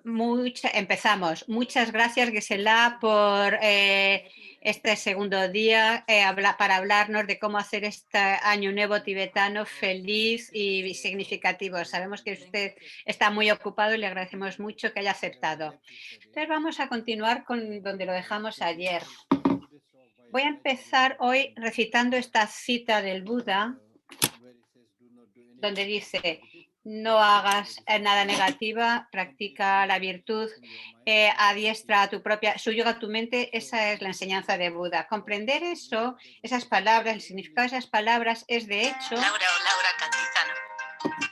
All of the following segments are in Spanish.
Empezamos. Muchas gracias, Gisela, por este segundo día para hablarnos de cómo hacer este año nuevo tibetano feliz y significativo. Sabemos que usted está muy ocupado y le agradecemos mucho que haya aceptado. Entonces vamos a continuar con donde lo dejamos ayer. Voy a empezar hoy recitando esta cita del Buda, donde dice: no hagas nada negativa, practica la virtud, adiestra a tu propia, subyuga tu mente. Esa es la enseñanza de Buda. Comprender eso, esas palabras, el significado de esas palabras es de hecho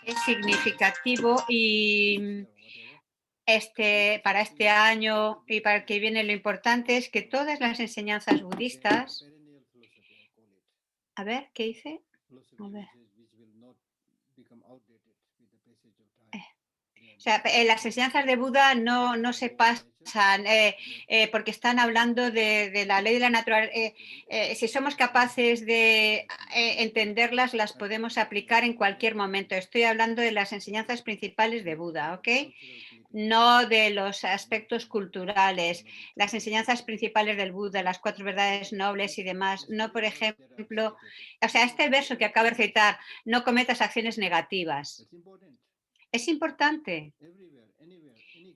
es significativo y para este año y para el que viene lo importante es que todas las enseñanzas budistas, a ver, ¿qué dice? A ver. O sea, las enseñanzas de Buda no se pasan porque están hablando de la ley de la naturaleza. Si somos capaces de entenderlas, las podemos aplicar en cualquier momento. Estoy hablando de las enseñanzas principales de Buda, ¿ok? No de los aspectos culturales, las enseñanzas principales del Buda, las 4 verdades nobles y demás. No, por ejemplo, o sea, este verso que acabo de recitar: no cometas acciones negativas. Es importante.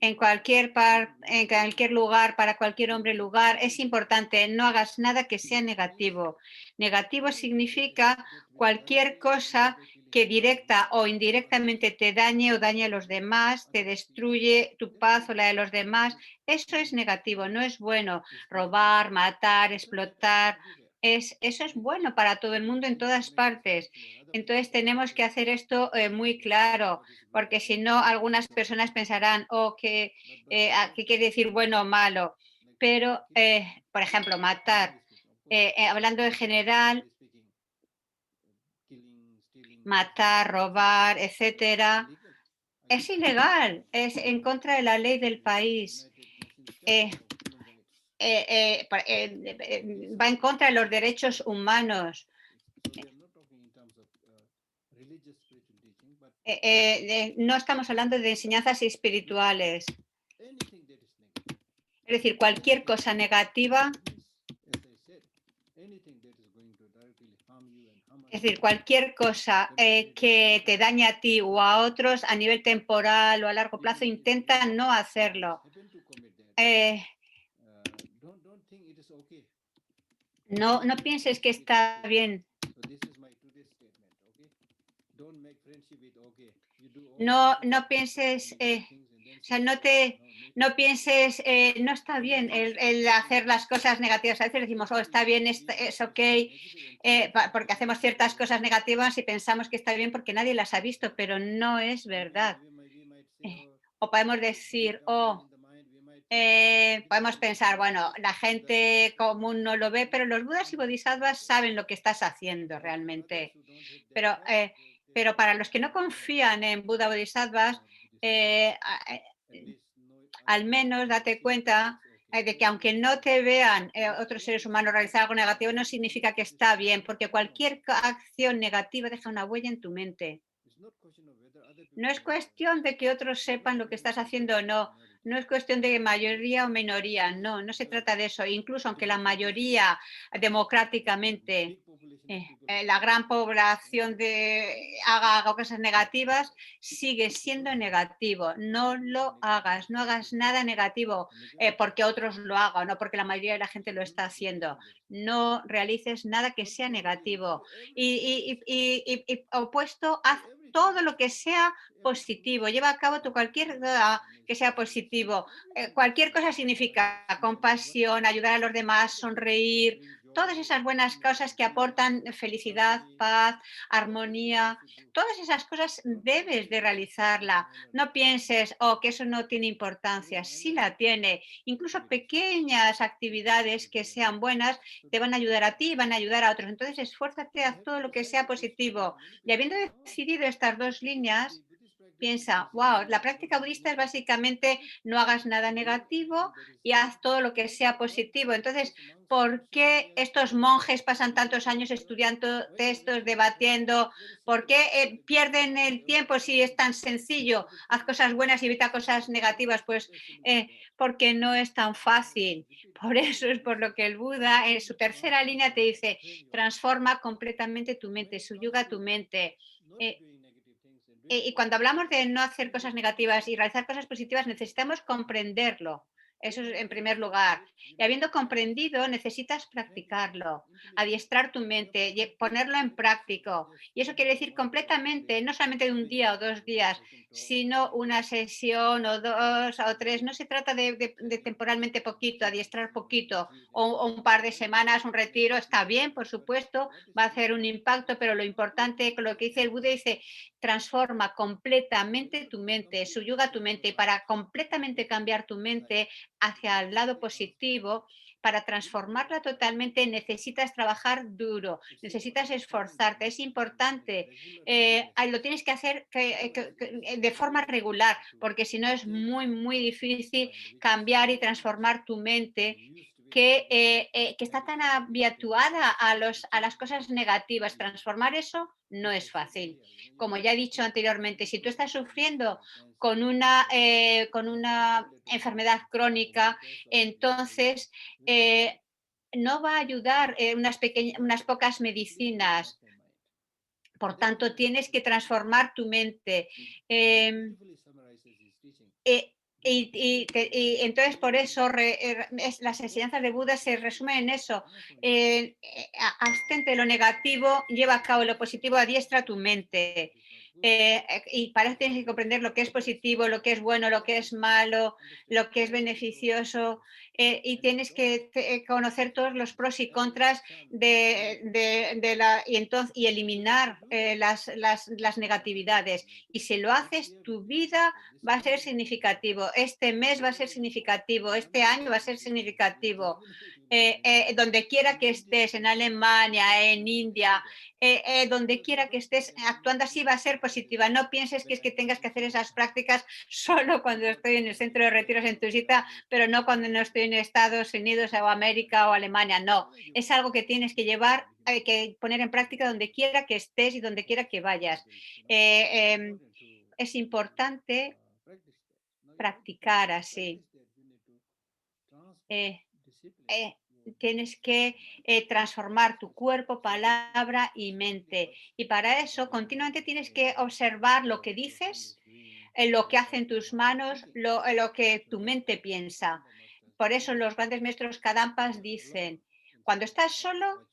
En cualquier lugar, para cualquier hombre, lugar, es importante. No hagas nada que sea negativo. Negativo significa cualquier cosa que directa o indirectamente te dañe o dañe a los demás, te destruye tu paz o la de los demás. Eso es negativo, no es bueno. Robar, matar, explotar, eso es bueno para todo el mundo en todas partes. Entonces tenemos que hacer esto muy claro, porque si no, algunas personas pensarán, ¿qué quiere decir bueno o malo? Pero, por ejemplo, matar, hablando en general, matar, robar, etcétera, es ilegal, es en contra de la ley del país. Va en contra de los derechos humanos. No estamos hablando de enseñanzas espirituales. Es decir, cualquier cosa negativa, es decir, cualquier cosa que te dañe a ti o a otros a nivel temporal o a largo plazo, intenta no hacerlo. No pienses que está bien. No pienses, o sea, no pienses, no está bien el hacer las cosas negativas. A veces decimos, está bien, es ok, porque hacemos ciertas cosas negativas y pensamos que está bien porque nadie las ha visto, pero no es verdad. O podemos decir, podemos pensar, bueno, la gente común no lo ve, pero los budas y bodhisattvas saben lo que estás haciendo realmente. Pero para los que no confían en Buda Bodhisattvas, al menos date cuenta de que aunque no te vean otros seres humanos realizar algo negativo, no significa que está bien, porque cualquier acción negativa deja una huella en tu mente. No es cuestión de que otros sepan lo que estás haciendo o no. No es cuestión de mayoría o minoría. No se trata de eso. Incluso aunque la mayoría democráticamente, la gran población haga cosas negativas, sigue siendo negativo. No lo hagas. No hagas nada negativo porque otros lo hagan o no porque la mayoría de la gente lo está haciendo. No realices nada que sea negativo. Y opuesto, haz todo lo que sea positivo, lleva a cabo cualquier cosa que sea positivo. Cualquier cosa significa compasión, ayudar a los demás, sonreír, todas esas buenas cosas que aportan felicidad, paz, armonía, todas esas cosas debes de realizarla. No pienses, que eso no tiene importancia, sí la tiene. Incluso pequeñas actividades que sean buenas te van a ayudar a ti y van a ayudar a otros. Entonces, esfuérzate a todo lo que sea positivo. Y habiendo decidido estas 2 líneas, piensa, wow, la práctica budista es básicamente no hagas nada negativo y haz todo lo que sea positivo. Entonces, ¿por qué estos monjes pasan tantos años estudiando textos, debatiendo? ¿Por qué pierden el tiempo si es tan sencillo? Haz cosas buenas y evita cosas negativas. Pues porque no es tan fácil. Por eso es por lo que el Buda en su tercera línea te dice, transforma completamente tu mente, suyuga tu mente. Eh, y cuando hablamos de no hacer cosas negativas y realizar cosas positivas, necesitamos comprenderlo. Eso es en primer lugar. Y habiendo comprendido, necesitas practicarlo, adiestrar tu mente, y ponerlo en práctico. Y eso quiere decir completamente, no solamente de un día o 2 días, sino una sesión o 2 o 3. No se trata de temporalmente poquito, adiestrar poquito, o un par de semanas, un retiro. Está bien, por supuesto, va a hacer un impacto, pero lo importante, lo que dice el Buda, dice, transforma completamente tu mente, suyuga tu mente. Y para completamente cambiar tu mente hacia el lado positivo, para transformarla totalmente necesitas trabajar duro, necesitas esforzarte, es importante, lo tienes que hacer de forma regular, porque si no es muy, muy difícil cambiar y transformar tu mente que está tan habituada a las cosas negativas. Transformar eso no es fácil. Como ya he dicho anteriormente, si tú estás sufriendo con una enfermedad crónica, entonces no va a ayudar unas pocas medicinas. Por tanto, tienes que transformar tu mente. Em, eh, y entonces por eso las enseñanzas de Buda se resumen en eso. Abstente de lo negativo, lleva a cabo lo positivo, adiestra tu mente. Y para eso tienes que comprender lo que es positivo, lo que es bueno, lo que es malo, lo que es beneficioso, y tienes que conocer todos los pros y contras y eliminar las negatividades. Y si lo haces, tu vida va a ser significativo, este mes va a ser significativo, este año va a ser significativo. Donde quiera que estés, en Alemania, en India, donde quiera que estés actuando así va a ser positiva. No pienses que es que tengas que hacer esas prácticas solo cuando estoy en el centro de retiros en tu cita, pero no cuando no estoy en Estados Unidos o América o Alemania. No, es algo que tienes que llevar, que poner en práctica donde quiera que estés y donde quiera que vayas. Es importante practicar así. Eh, eh, Tienes que transformar tu cuerpo, palabra y mente. Y para eso continuamente tienes que observar lo que dices, lo que hacen tus manos, lo que tu mente piensa. Por eso los grandes maestros Kadampas dicen, cuando estás solo,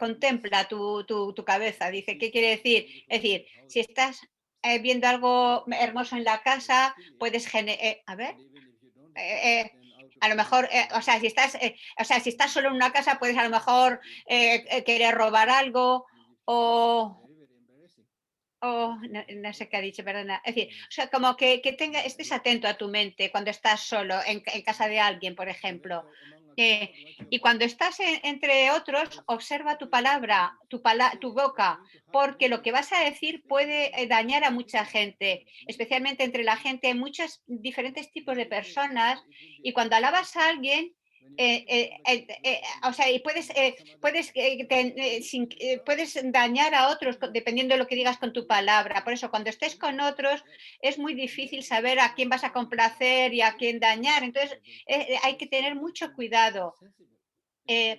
contempla tu cabeza. Dice, ¿qué quiere decir? Es decir, si estás viendo algo hermoso en la casa, puedes a ver, a lo mejor, si estás solo en una casa, puedes a lo mejor querer robar algo o, no sé qué ha dicho, perdona. Es decir, o sea, como que estés atento a tu mente cuando estás solo en casa de alguien, por ejemplo. Eh, y cuando estás entre otros, observa tu palabra, tu boca, porque lo que vas a decir puede dañar a mucha gente, especialmente entre la gente. Hay muchos diferentes tipos de personas y cuando alabas a alguien, o sea, y puedes dañar a otros dependiendo de lo que digas con tu palabra. Por eso, cuando estés con otros, es muy difícil saber a quién vas a complacer y a quién dañar. Entonces, hay que tener mucho cuidado.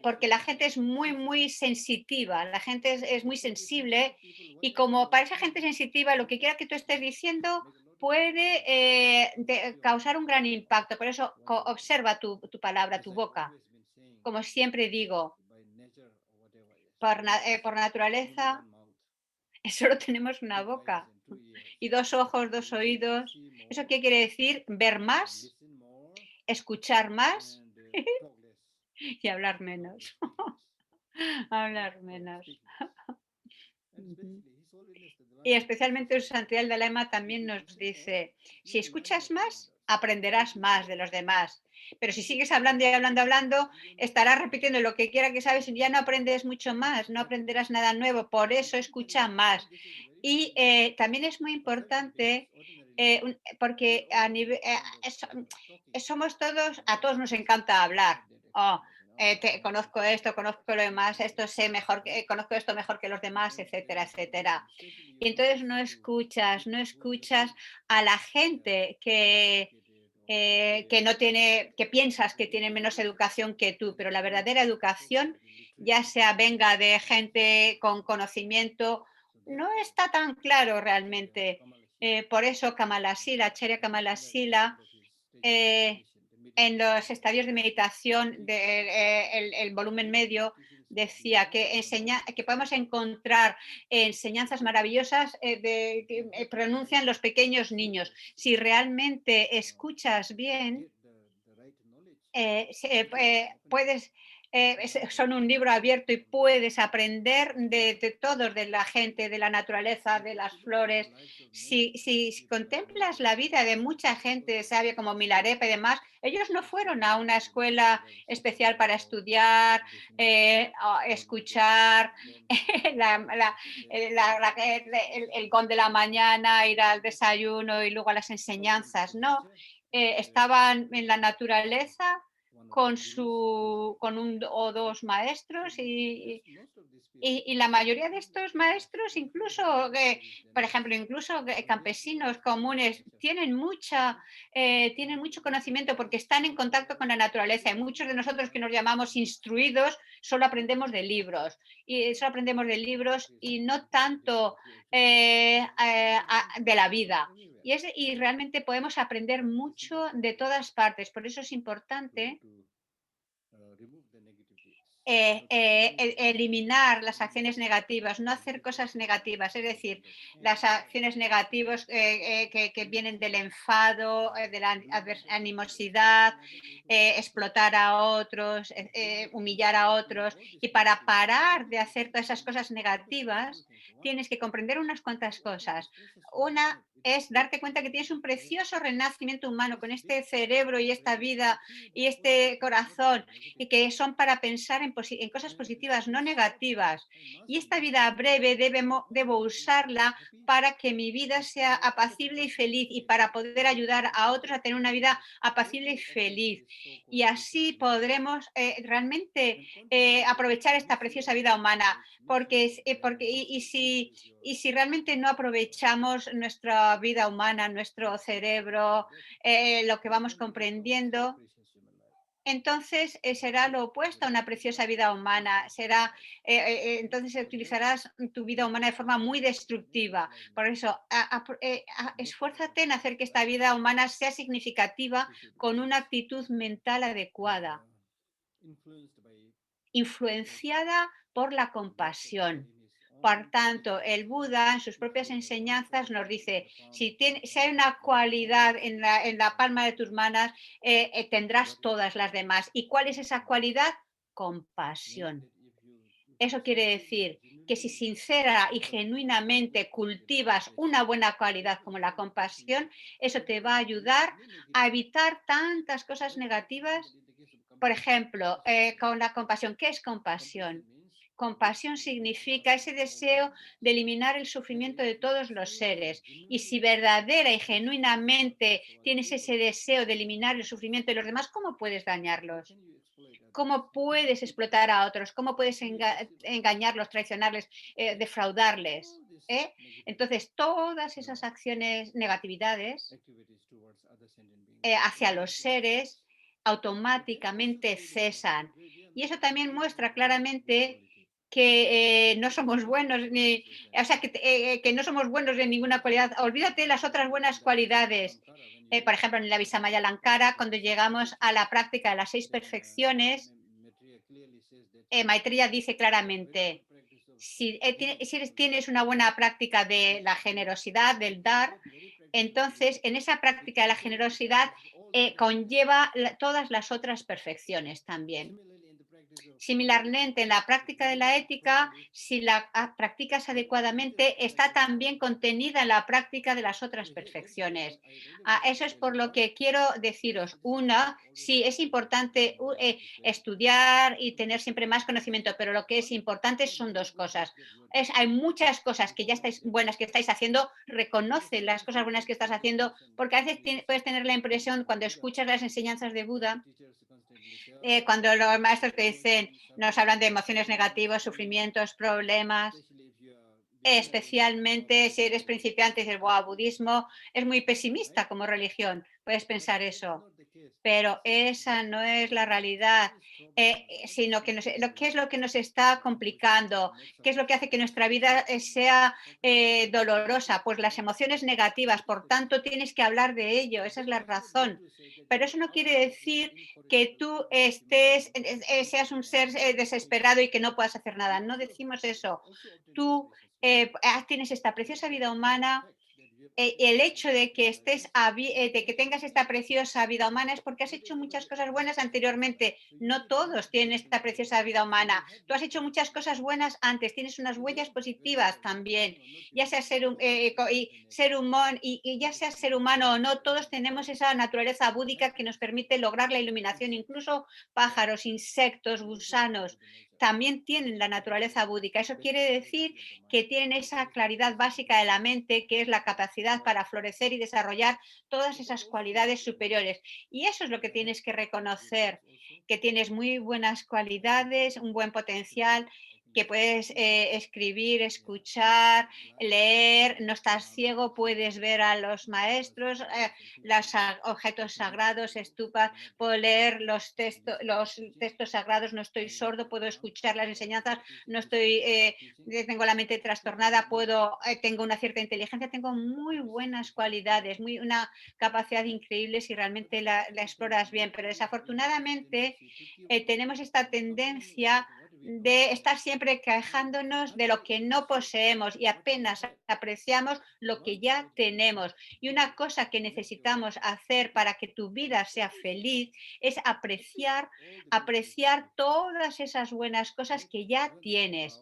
Porque la gente es muy, muy sensitiva, la gente es muy sensible y como para esa gente sensitiva lo que quiera que tú estés diciendo puede causar un gran impacto. Por eso observa tu palabra, tu boca. Como siempre digo, por naturaleza solo tenemos una boca y 2 ojos, 2 oídos. ¿Eso qué quiere decir? Ver más, escuchar más y hablar menos. Hablar menos. Ujú. Y especialmente su santidad el Dalai Lama también nos dice, si escuchas más, aprenderás más de los demás. Pero si sigues hablando y hablando, hablando, estarás repitiendo lo que quiera que sabes y ya no aprendes mucho más, no aprenderás nada nuevo. Por eso escucha más. Y también es muy importante porque somos todos, a todos nos encanta hablar. Oh, conozco esto, conozco lo demás, esto sé mejor, conozco esto mejor que los demás, etcétera, etcétera. Y entonces no escuchas a la gente que no tiene, que piensas que tiene menos educación que tú, pero la verdadera educación, ya sea venga de gente con conocimiento, no está tan claro realmente. Por eso Kamalasila, Acharya Kamalasila, eh, en los estadios de meditación el volumen medio decía que podemos encontrar enseñanzas maravillosas que pronuncian los pequeños niños. Si realmente escuchas bien, puedes, son un libro abierto y puedes aprender de todos, de la gente, de la naturaleza, de las flores. Si contemplas la vida de mucha gente sabia como Milarepa y demás, ellos no fueron a una escuela especial para estudiar, escuchar el gong de la mañana, ir al desayuno y luego a las enseñanzas, no. Estaban en la naturaleza con un o dos maestros y la mayoría de estos maestros, incluso, por ejemplo, incluso campesinos comunes, tienen mucho conocimiento porque están en contacto con la naturaleza. Y muchos de nosotros que nos llamamos instruidos solo aprendemos de libros. Y solo aprendemos de libros y no tanto de la vida. Y realmente podemos aprender mucho de todas partes. Por eso es importante eliminar las acciones negativas, no hacer cosas negativas, es decir, las acciones negativas que vienen del enfado, de la animosidad, explotar a otros, humillar a otros. Y para parar de hacer todas esas cosas negativas, tienes que comprender unas cuantas cosas. Una es darte cuenta que tienes un precioso renacimiento humano con este cerebro y esta vida y este corazón y que son para pensar en cosas positivas, no negativas. Y esta vida breve debo usarla para que mi vida sea apacible y feliz y para poder ayudar a otros a tener una vida apacible y feliz. Y así podremos realmente aprovechar esta preciosa vida humana, y si realmente no aprovechamos nuestra vida humana, nuestro cerebro, lo que vamos comprendiendo, entonces será lo opuesto a una preciosa vida humana. Entonces utilizarás tu vida humana de forma muy destructiva. Por eso, esfuérzate en hacer que esta vida humana sea significativa con una actitud mental adecuada, influenciada por la compasión. Por tanto, el Buda en sus propias enseñanzas nos dice, si hay una cualidad en la palma de tus manos, tendrás todas las demás. ¿Y cuál es esa cualidad? Compasión. Eso quiere decir que si sincera y genuinamente cultivas una buena cualidad como la compasión, eso te va a ayudar a evitar tantas cosas negativas. Por ejemplo, con la compasión, ¿qué es compasión? Compasión significa ese deseo de eliminar el sufrimiento de todos los seres. Y si verdadera y genuinamente tienes ese deseo de eliminar el sufrimiento de los demás, ¿cómo puedes dañarlos? ¿Cómo puedes explotar a otros? ¿Cómo puedes engañarlos, traicionarles, defraudarles? ¿Eh? Entonces, todas esas acciones, negatividades hacia los seres automáticamente cesan. Y eso también muestra claramente que no somos buenos, o sea, que no somos buenos en ninguna cualidad. Olvídate de las otras buenas cualidades. Por ejemplo, en la Visamaya Lankara, cuando llegamos a la práctica de las 6 perfecciones, Maitreya dice claramente, si tienes una buena práctica de la generosidad, del dar, entonces en esa práctica de la generosidad conlleva todas las otras perfecciones también. Similarmente, en la práctica de la ética, si la practicas adecuadamente, está también contenida en la práctica de las otras perfecciones. Eso es por lo que quiero deciros. Una, sí, es importante estudiar y tener siempre más conocimiento, pero lo que es importante son dos cosas. Hay muchas cosas que ya estáis buenas que estáis haciendo, reconoce las cosas buenas que estás haciendo, porque a veces puedes tener la impresión cuando escuchas las enseñanzas de Buda, cuando los maestros te dicen, nos hablan de emociones negativas, sufrimientos, problemas, especialmente si eres principiante y dices, wow, budismo es muy pesimista como religión, puedes pensar eso, pero esa no es la realidad, sino que ¿qué es lo que nos está complicando? ¿Qué es lo que hace que nuestra vida sea dolorosa? Pues las emociones negativas, por tanto tienes que hablar de ello, esa es la razón. Pero eso no quiere decir que tú seas un ser desesperado y que no puedas hacer nada. No decimos eso. Tú tienes esta preciosa vida humana. El hecho de que de que tengas esta preciosa vida humana es porque has hecho muchas cosas buenas anteriormente. No todos tienen esta preciosa vida humana. Tú has hecho muchas cosas buenas antes, tienes unas huellas positivas también. Ya sea y ya sea ser humano o no, todos tenemos esa naturaleza búdica que nos permite lograr la iluminación. Incluso pájaros, insectos, gusanos también tienen la naturaleza búdica. Eso quiere decir que tienen esa claridad básica de la mente, que es la capacidad para florecer y desarrollar todas esas cualidades superiores. Y eso es lo que tienes que reconocer, que tienes muy buenas cualidades, un buen potencial, que puedes escribir, escuchar, leer, no estás ciego, puedes ver a los maestros, los objetos sagrados, estupas, puedo leer los textos sagrados, no estoy sordo, puedo escuchar las enseñanzas, no estoy tengo la mente trastornada, tengo una cierta inteligencia, tengo muy buenas cualidades, una capacidad increíble si realmente la exploras bien, pero desafortunadamente tenemos esta tendencia de estar siempre quejándonos de lo que no poseemos y apenas apreciamos lo que ya tenemos. Y una cosa que necesitamos hacer para que tu vida sea feliz es apreciar todas esas buenas cosas que ya tienes.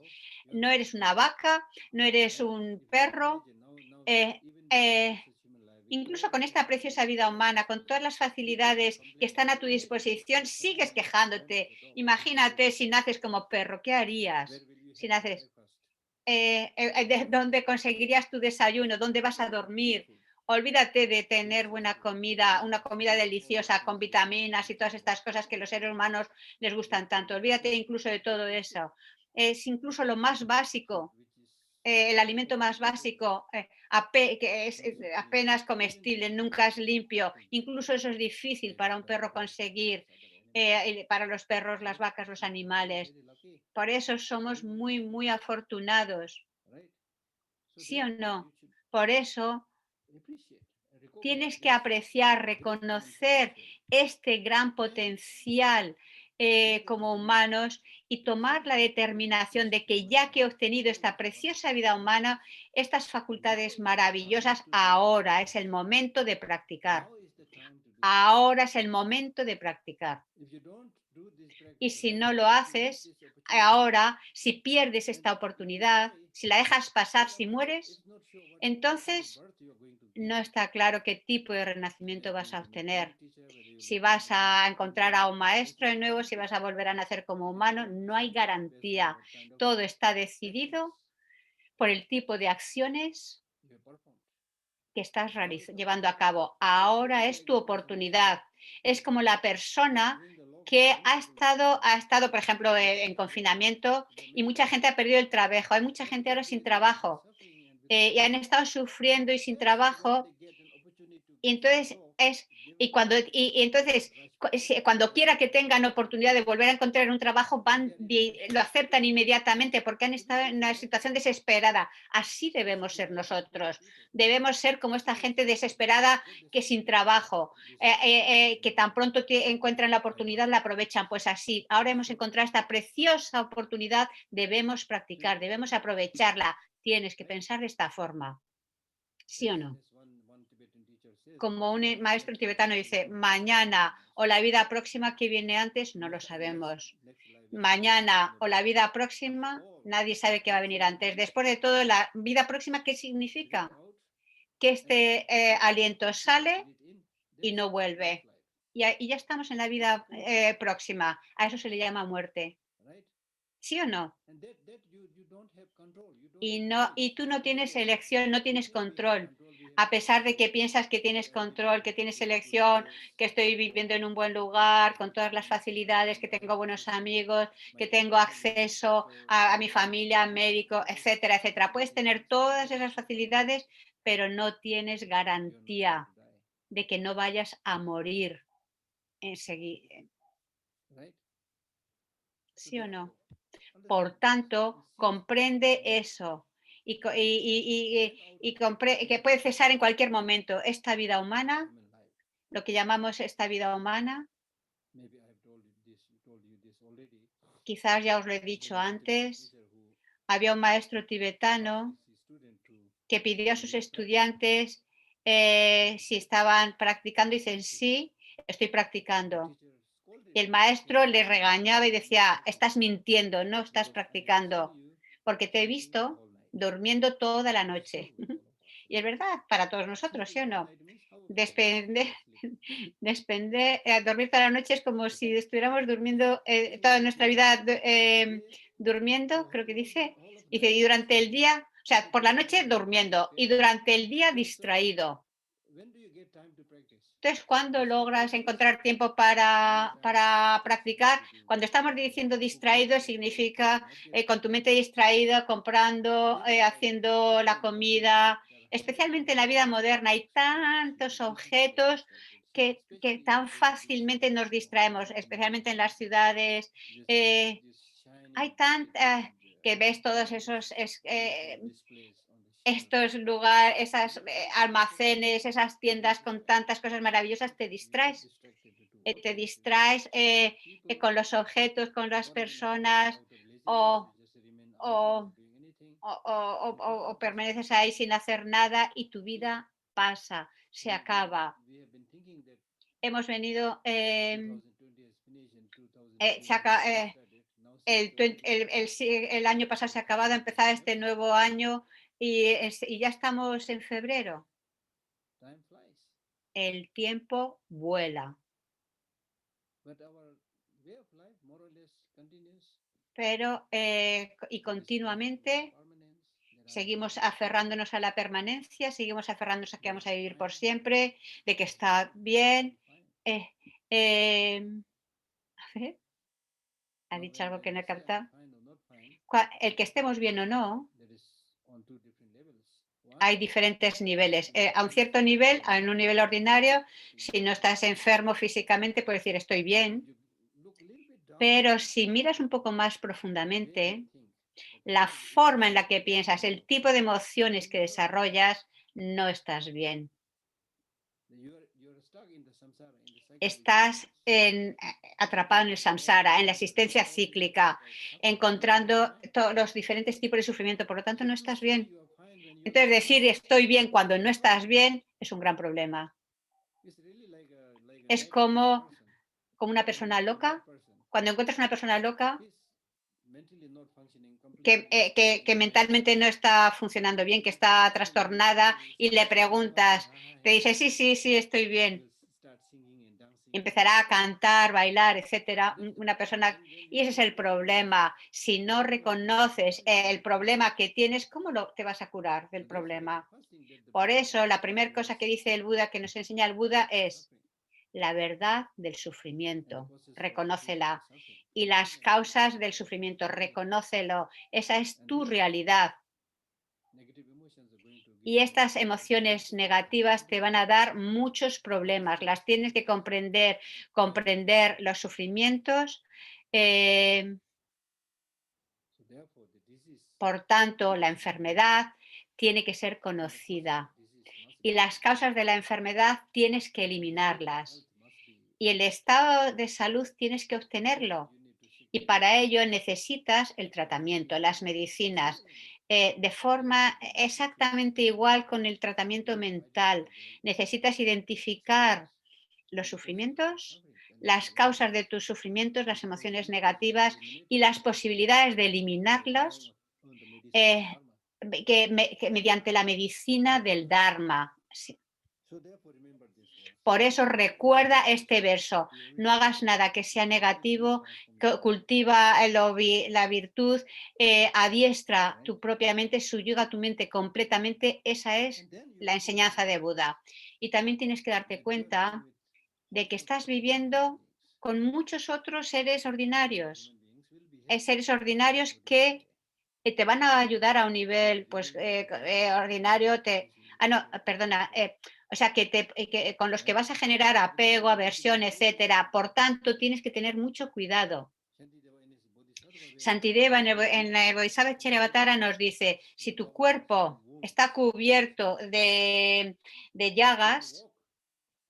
No eres una vaca, no eres un perro. eh, eh, Incluso con esta preciosa vida humana, con todas las facilidades que están a tu disposición, sigues quejándote. Imagínate si naces como perro, ¿qué harías? Si naces, ¿dónde conseguirías tu desayuno? ¿Dónde vas a dormir? Olvídate de tener buena comida, una comida deliciosa con vitaminas y todas estas cosas que a los seres humanos les gustan tanto. Olvídate incluso de todo eso. Es incluso lo más básico, el alimento más básico, que es apenas comestible, nunca es limpio. Incluso eso es difícil para un perro conseguir, para los perros, las vacas, los animales. Por eso somos muy, muy afortunados, ¿sí o no? Por eso tienes que apreciar, reconocer este gran potencial como humanos y tomar la determinación de que ya que he obtenido esta preciosa vida humana, estas facultades maravillosas, ahora es el momento de practicar. Ahora es el momento de practicar. Y si no lo haces, ahora, si pierdes esta oportunidad, si la dejas pasar, si mueres, entonces no está claro qué tipo de renacimiento vas a obtener. Si vas a encontrar a un maestro de nuevo, si vas a volver a nacer como humano, no hay garantía. Todo está decidido por el tipo de acciones que estás llevando a cabo. Ahora es tu oportunidad. Es como la persona que ha estado, por ejemplo, en confinamiento y mucha gente ha perdido el trabajo. Hay mucha gente ahora sin trabajo y han estado sufriendo y sin trabajo y entonces cuando quiera que tengan oportunidad de volver a encontrar un trabajo, lo aceptan inmediatamente porque han estado en una situación desesperada. Así debemos ser nosotros. Debemos ser como esta gente desesperada que sin trabajo, que tan pronto encuentran la oportunidad, la aprovechan. Pues así, ahora hemos encontrado esta preciosa oportunidad, debemos practicar, debemos aprovecharla. Tienes que pensar de esta forma, ¿sí o no? Como un maestro tibetano dice, mañana o la vida próxima que viene antes, no lo sabemos. mañana o la vida próxima, nadie sabe qué va a venir antes. Después de todo, la vida próxima, ¿qué significa? Que este aliento sale y no vuelve. Y ya estamos en la vida próxima. A eso se le llama muerte. ¿Sí o no? Y tú no tienes elección, no tienes control. A pesar de que piensas que tienes control, que tienes elección, que estoy viviendo en un buen lugar, con todas las facilidades, que tengo buenos amigos, que tengo acceso a mi familia, médico, etcétera, etcétera. Puedes tener todas esas facilidades, pero no tienes garantía de que no vayas a morir enseguida. ¿Sí o no? Por tanto, comprende eso y que puede cesar en cualquier momento. Esta vida humana, lo que llamamos esta vida humana, quizás ya os lo he dicho antes, había un maestro tibetano que pidió a sus estudiantes si estaban practicando y dicen sí, estoy practicando. Y el maestro le regañaba y decía, estás mintiendo, no estás practicando, porque te he visto durmiendo toda la noche. Y es verdad, para todos nosotros, ¿sí o no? Despende, dormir toda la noche es como si estuviéramos durmiendo toda nuestra vida durmiendo, creo que dice, y durante el día, o sea, por la noche durmiendo y durante el día distraído. Entonces, ¿cuándo logras encontrar tiempo para practicar? Cuando estamos diciendo distraído, significa con tu mente distraída, comprando, haciendo la comida, especialmente en la vida moderna. Hay tantos objetos que tan fácilmente nos distraemos, especialmente en las ciudades. Hay tantas que ves todos esos estos lugares, esas almacenes, esas tiendas con tantas cosas maravillosas, te distraes con los objetos, con las personas o, o, o permaneces ahí sin hacer nada y tu vida pasa, se acaba. Hemos venido, se el año pasado se ha acabado, ha empezado este nuevo año y ya estamos en febrero. El tiempo vuela, pero y continuamente seguimos aferrándonos a la permanencia, seguimos aferrándonos a que vamos a vivir por siempre, de que está bien. eh, a ver, ha dicho algo que no he captado. El que estemos bien o no, hay diferentes niveles. A un cierto nivel, en un nivel ordinario, si no estás enfermo físicamente, puedes decir estoy bien, pero si miras un poco más profundamente, la forma en la que piensas, el tipo de emociones que desarrollas, no estás bien. Estás atrapado en el samsara, en la existencia cíclica, encontrando todos los diferentes tipos de sufrimiento, por lo tanto no estás bien. Entonces decir estoy bien cuando no estás bien es un gran problema. Es como una persona loca. Cuando encuentras una persona loca que mentalmente no está funcionando bien, que está trastornada y le preguntas, te dice, sí, sí, sí, estoy bien. Empezará a cantar, bailar, etcétera, una persona, y ese es el problema. Si no reconoces el problema que tienes, ¿cómo te vas a curar del problema? Por eso, la primera cosa que dice el Buda, que nos enseña el Buda, es la verdad del sufrimiento, reconócela. Y las causas del sufrimiento, reconócelo. Esa es tu realidad. Y estas emociones negativas te van a dar muchos problemas. Las tienes que comprender los sufrimientos. Por tanto, la enfermedad tiene que ser conocida. Y las causas de la enfermedad tienes que eliminarlas. Y el estado de salud tienes que obtenerlo. Y para ello necesitas el tratamiento, las medicinas, de forma exactamente igual con el tratamiento mental. Necesitas identificar los sufrimientos, las causas de tus sufrimientos, las emociones negativas y las posibilidades de eliminarlas eh, que mediante la medicina del Dharma. Sí. Por eso recuerda este verso, no hagas nada que sea negativo, cultiva la virtud, adiestra tu propia mente, subyuga tu mente completamente, esa es la enseñanza de Buda. Y también tienes que darte cuenta de que estás viviendo con muchos otros seres ordinarios, seres ordinarios que te van a ayudar a un nivel pues ordinario, no, perdona, o sea, que con los que vas a generar apego, aversión, etcétera. Por tanto, tienes que tener mucho cuidado. Santideva en la Bodhisattva Charyavatara nos dice, si tu cuerpo está cubierto de llagas,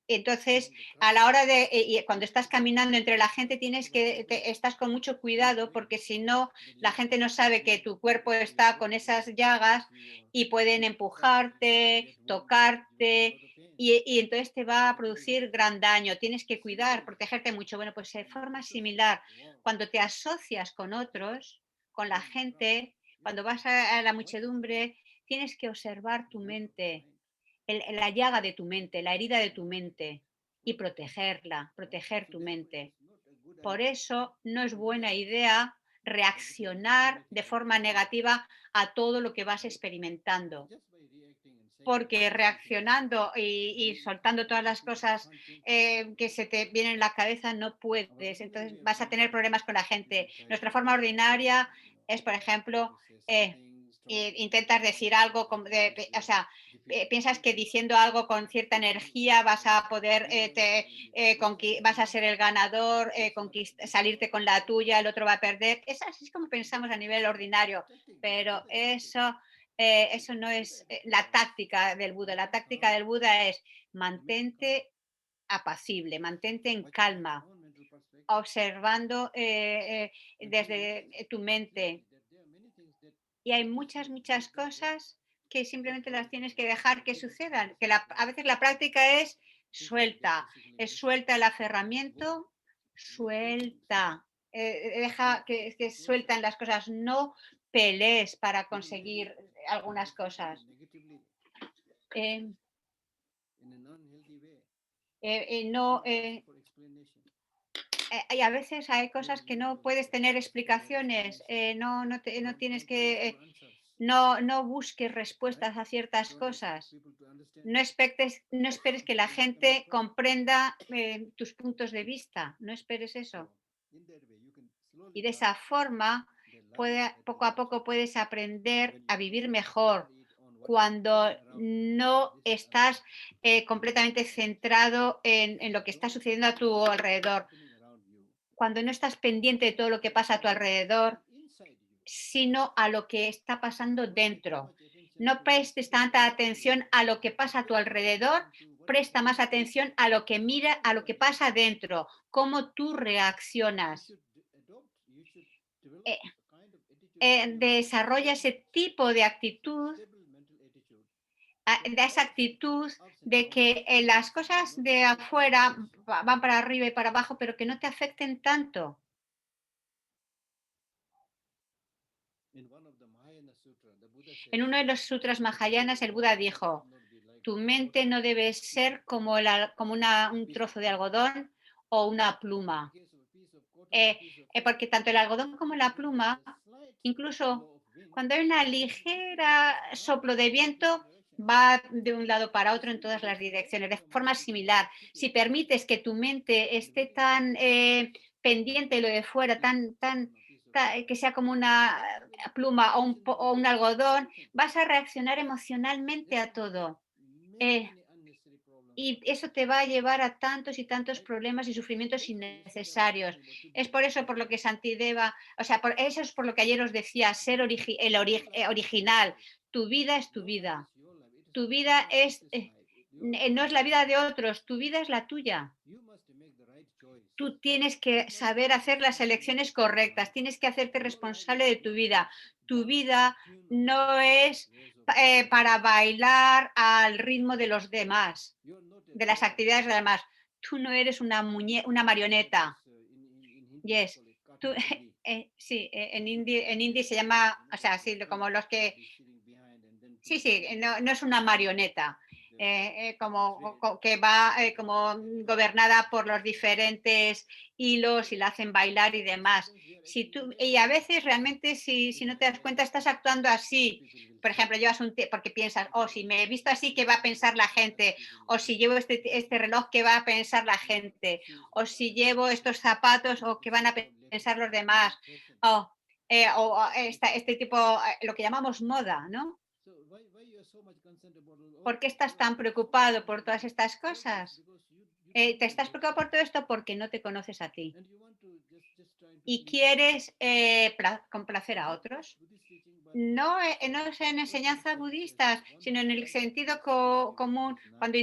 entonces, a la hora de, y cuando estás caminando entre la gente, estás con mucho cuidado porque si no, la gente no sabe que tu cuerpo está con esas llagas y pueden empujarte, tocarte y entonces te va a producir gran daño. Tienes que cuidar, protegerte mucho. Bueno, pues de forma similar, cuando te asocias con otros, con la gente, cuando vas a la muchedumbre, tienes que observar tu mente, la llaga de tu mente, la herida de tu mente y protegerla, proteger tu mente. Por eso no es buena idea reaccionar de forma negativa a todo lo que vas experimentando, porque reaccionando y soltando todas las cosas que se te vienen en la cabeza no puedes, entonces vas a tener problemas con la gente. Nuestra forma ordinaria es, por ejemplo, intentas decir algo, o sea, piensas que diciendo algo con cierta energía vas a poder, vas a ser el ganador, salirte con la tuya, el otro va a perder. Así es como pensamos a nivel ordinario, pero eso no es la táctica del Buda. La táctica del Buda es mantente apacible, mantente en calma, observando desde tu mente. Y hay muchas, muchas cosas que simplemente las tienes que dejar que sucedan. A veces la práctica es suelta el aferramiento, suelta, deja que sueltan las cosas, no pelees para conseguir algunas cosas. Eh, no, y a veces hay cosas que no puedes tener explicaciones, no tienes que, no busques respuestas a ciertas cosas. No esperes que la gente comprenda tus puntos de vista, no esperes eso. Y de esa forma, poco a poco puedes aprender a vivir mejor cuando no estás completamente centrado en lo que está sucediendo a tu alrededor, cuando no estás pendiente de todo lo que pasa a tu alrededor, sino a lo que está pasando dentro. No prestes tanta atención a lo que pasa a tu alrededor, presta más atención a lo que mira, a lo que pasa dentro, cómo tú reaccionas. Eh, Desarrolla ese tipo de actitud, de esa actitud de que las cosas de afuera van para arriba y para abajo, pero que no te afecten tanto. En uno de los sutras mahayanas, el Buda dijo, tu mente no debe ser como un trozo de algodón o una pluma, porque tanto el algodón como la pluma, incluso cuando hay una ligera soplo de viento, va de un lado para otro en todas las direcciones, de forma similar. Si permites que tu mente esté tan pendiente de lo de fuera, que sea como una pluma o un algodón, vas a reaccionar emocionalmente a todo. Eh, y eso te va a llevar a tantos y tantos problemas y sufrimientos innecesarios. Es por eso por lo que Santideva, o sea, eso es por lo que ayer os decía, ser original. Tu vida es tu vida. Tu vida no es la vida de otros, tu vida es la tuya. Tú tienes que saber hacer las elecciones correctas, tienes que hacerte responsable de tu vida. Tu vida no es para bailar al ritmo de los demás, de las actividades de los demás. tú no eres una marioneta. Yes. Tú, sí, en hindi se llama, o sea, sí, como los que, sí, sí, no, no es una marioneta, que va como gobernada por los diferentes hilos y la hacen bailar y demás. Y a veces realmente si no te das cuenta estás actuando así. Por ejemplo, porque piensas, si me he visto así, ¿qué va a pensar la gente? O si llevo este reloj, ¿qué va a pensar la gente? O si llevo estos zapatos, ¿o qué van a pensar los demás? O, este tipo, lo que llamamos moda, ¿no? ¿Por qué estás tan preocupado por todas estas cosas? Te estás preocupado por todo esto porque no te conoces a ti y quieres complacer a otros. No, no es en enseñanzas budistas, sino en el sentido común, cuando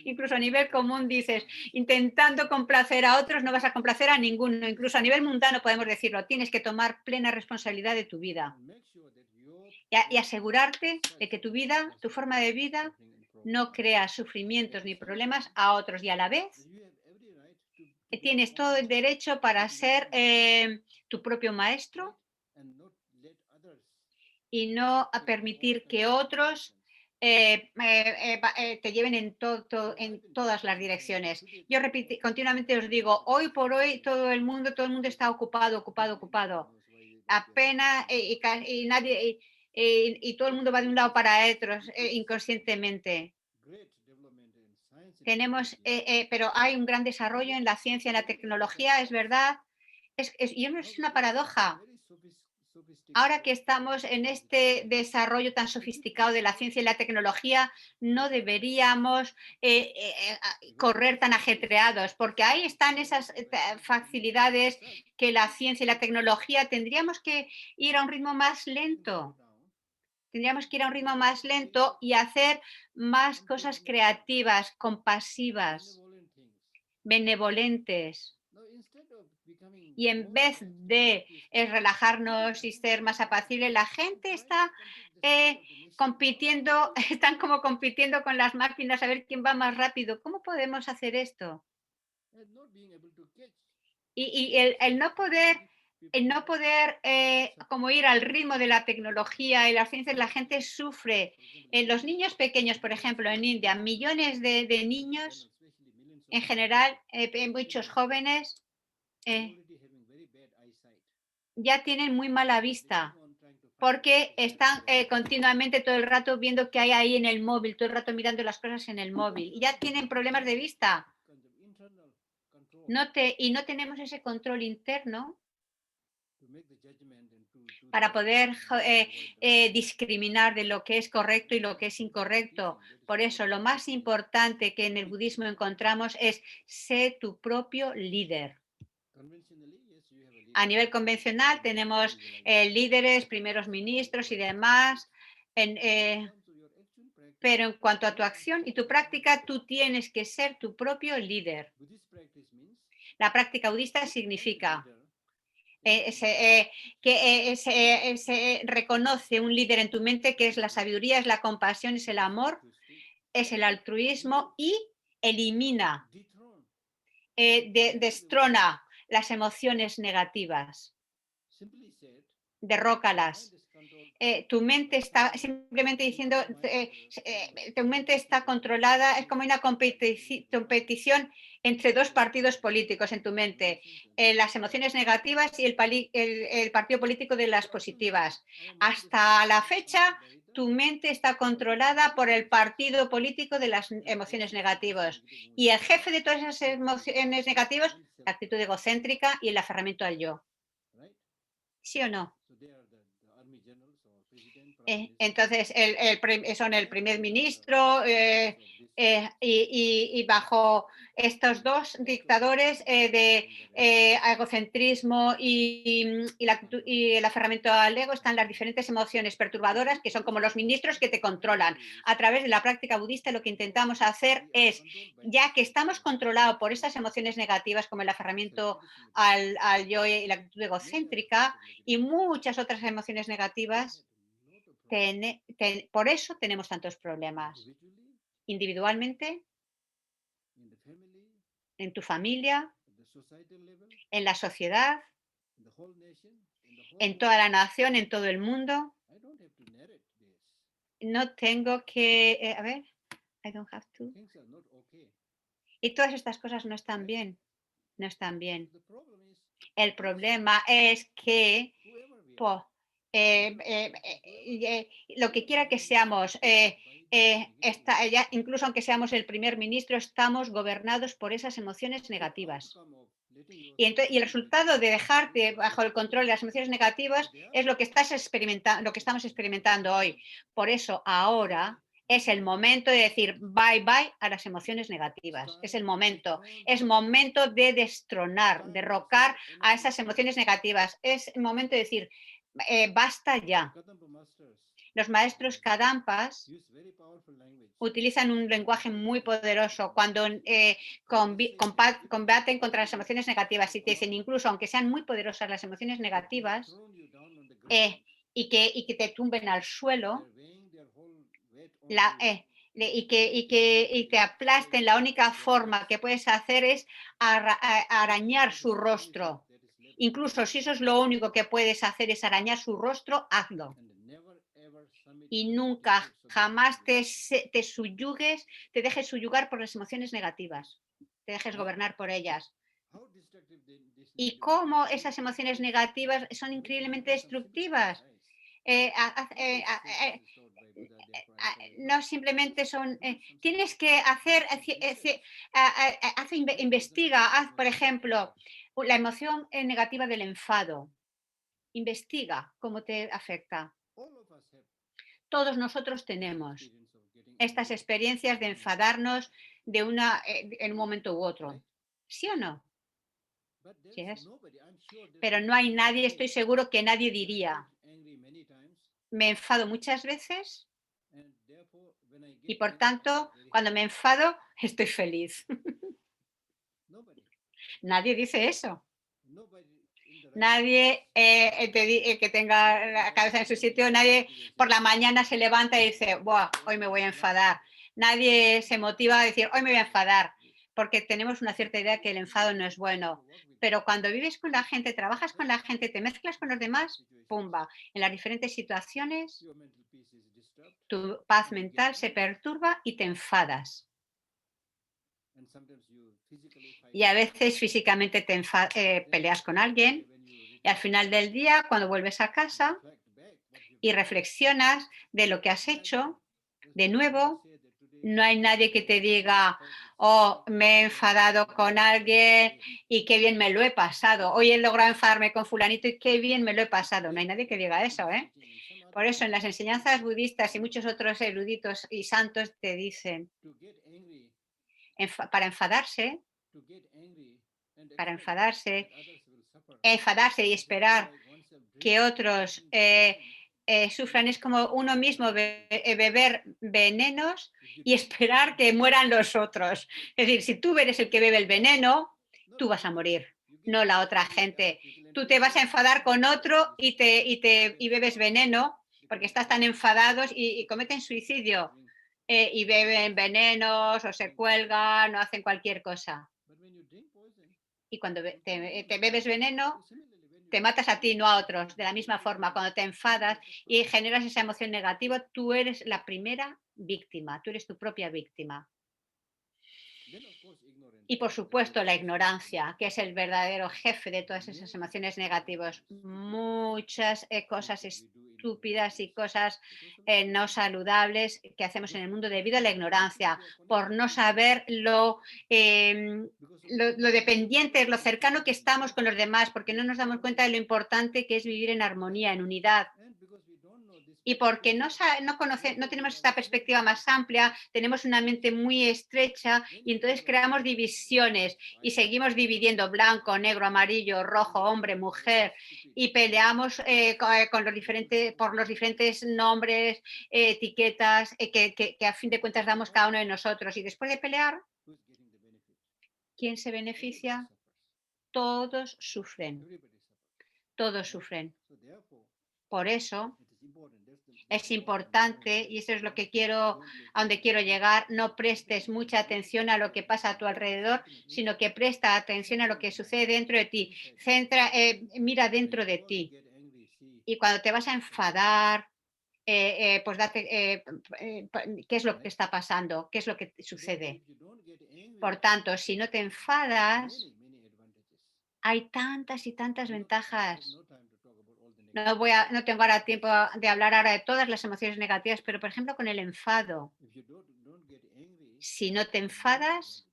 incluso a nivel común dices, intentando complacer a otros no vas a complacer a ninguno, incluso a nivel mundano podemos decirlo, tienes que tomar plena responsabilidad de tu vida y asegurarte de que tu vida, tu forma de vida, no crea sufrimientos ni problemas a otros y a la vez tienes todo el derecho para ser tu propio maestro y no a permitir que otros te lleven en todas las direcciones. Yo continuamente os digo, hoy por hoy todo el mundo está ocupado, ocupado, ocupado. Apenas y nadie y todo el mundo va de un lado para otro inconscientemente. Pero hay un gran desarrollo en la ciencia, en la tecnología, es verdad. Y es una paradoja. Ahora que estamos en este desarrollo tan sofisticado de la ciencia y la tecnología, no deberíamos correr tan ajetreados, porque ahí están esas facilidades que la ciencia y la tecnología tendríamos que ir a un ritmo más lento. Tendríamos que ir a un ritmo más lento y hacer más cosas creativas, compasivas, benevolentes. Y en vez de relajarnos y ser más apacible, la gente está compitiendo, están como compitiendo con las máquinas a ver quién va más rápido. ¿Cómo podemos hacer esto? Y el no poder como ir al ritmo de la tecnología y la ciencia, la gente sufre. Los niños pequeños, por ejemplo, en India, millones de niños en general, muchos jóvenes ya tienen muy mala vista porque están continuamente todo el rato viendo qué hay ahí en el móvil, todo el rato mirando las cosas en el móvil y ya tienen problemas de vista. Y no tenemos ese control interno para poder discriminar de lo que es correcto y lo que es incorrecto. Por eso, lo más importante que en el budismo encontramos es ser tu propio líder. A nivel convencional tenemos líderes, primeros ministros y demás, pero en cuanto a tu acción y tu práctica, tú tienes que ser tu propio líder. La práctica budista significa se reconoce un líder en tu mente que es la sabiduría, es la compasión, es el amor, es el altruismo y elimina, destrona las emociones negativas, derrócalas. Tu mente está simplemente diciendo, tu mente está controlada, es como una competición entre dos partidos políticos en tu mente, las emociones negativas y el partido político de las positivas. Hasta la fecha, tu mente está controlada por el partido político de las emociones negativas y el jefe de todas esas emociones negativas, la actitud egocéntrica y el aferramiento al yo. ¿Sí o no? Entonces, son el primer ministro y bajo estos dos dictadores de egocentrismo y el aferramiento al ego están las diferentes emociones perturbadoras que son como los ministros que te controlan. A través de la práctica budista lo que intentamos hacer es, ya que estamos controlados por estas emociones negativas como el aferramiento al yo y la actitud egocéntrica y muchas otras emociones negativas, por eso tenemos tantos problemas. Individualmente, en tu familia, en la sociedad, en toda la nación, en todo el mundo. No tengo que, a ver, I don't have to. Y todas estas cosas no están bien, no están bien. El problema es que po, lo que quiera que seamos, incluso aunque seamos el primer ministro, estamos gobernados por esas emociones negativas. Y el resultado de dejarte bajo el control de las emociones negativas es lo que lo que estamos experimentando hoy. Por eso ahora es el momento de decir bye bye a las emociones negativas. Es momento de destronar, derrocar a esas emociones negativas. Es el momento de decir basta ya. Los maestros Kadampas utilizan un lenguaje muy poderoso cuando combaten contra las emociones negativas y te dicen, incluso aunque sean muy poderosas las emociones negativas y que te tumben al suelo y te aplasten, la única forma que puedes hacer es arañar su rostro. Incluso si eso es lo único que puedes hacer es arañar su rostro, hazlo. Y nunca, jamás te subyugues, te dejes subyugar por las emociones negativas, te dejes gobernar por ellas. Y cómo esas emociones negativas son increíblemente destructivas. No simplemente son, tienes que hacer, investiga, haz, por ejemplo, la emoción negativa del enfado. Investiga cómo te afecta. Todos nosotros tenemos estas experiencias de enfadarnos en un momento u otro. ¿Sí o no? Sí es. Pero no hay nadie, estoy seguro que nadie diría, me enfado muchas veces y por tanto, cuando me enfado, estoy feliz. Nadie dice eso. Nadie que tenga la cabeza en su sitio, nadie por la mañana se levanta y dice, buah, hoy me voy a enfadar. Nadie se motiva a decir, hoy me voy a enfadar, porque tenemos una cierta idea que el enfado no es bueno. Pero cuando vives con la gente, trabajas con la gente, te mezclas con los demás, pumba, en las diferentes situaciones, tu paz mental se perturba y te enfadas. Y a veces físicamente peleas con alguien y al final del día, cuando vuelves a casa y reflexionas de lo que has hecho, de nuevo, no hay nadie que te diga, oh, me he enfadado con alguien y qué bien me lo he pasado. Hoy he logrado enfadarme con fulanito y qué bien me lo he pasado. No hay nadie que diga eso, ¿eh? Por eso en las enseñanzas budistas y muchos otros eruditos y santos te dicen, para enfadarse, enfadarse y esperar que otros sufran es como uno mismo beber venenos y esperar que mueran los otros. Es decir, si tú eres el que bebe el veneno, tú vas a morir, no la otra gente. Tú te vas a enfadar con otro y bebes veneno porque estás tan enfadados y cometen suicidio y beben venenos o se cuelgan o hacen cualquier cosa. Y cuando te bebes veneno, te matas a ti, no a otros. De la misma forma, cuando te enfadas y generas esa emoción negativa, tú eres la primera víctima, tú eres tu propia víctima. Y por supuesto la ignorancia, que es el verdadero jefe de todas esas emociones negativas. Muchas cosas estúpidas y cosas no saludables que hacemos en el mundo debido a la ignorancia, por no saber lo dependientes, lo cercano que estamos con los demás, porque no nos damos cuenta de lo importante que es vivir en armonía, en unidad. Y porque no tenemos esta perspectiva más amplia, tenemos una mente muy estrecha y entonces creamos divisiones y seguimos dividiendo blanco, negro, amarillo, rojo, hombre, mujer y peleamos por los diferentes nombres, etiquetas que a fin de cuentas damos cada uno de nosotros. Y después de pelear, ¿quién se beneficia? Todos sufren. Todos sufren. Por eso Es importante, y eso es lo que quiero, a donde quiero llegar, no prestes mucha atención a lo que pasa a tu alrededor, sino que presta atención a lo que sucede dentro de ti. Mira dentro de ti. Y cuando te vas a enfadar, pues qué es lo que está pasando, qué es lo que sucede. Por tanto, si no te enfadas, hay tantas y tantas ventajas. No tengo ahora tiempo de hablar ahora de todas las emociones negativas, pero por ejemplo con el enfado. Si no te enfadas,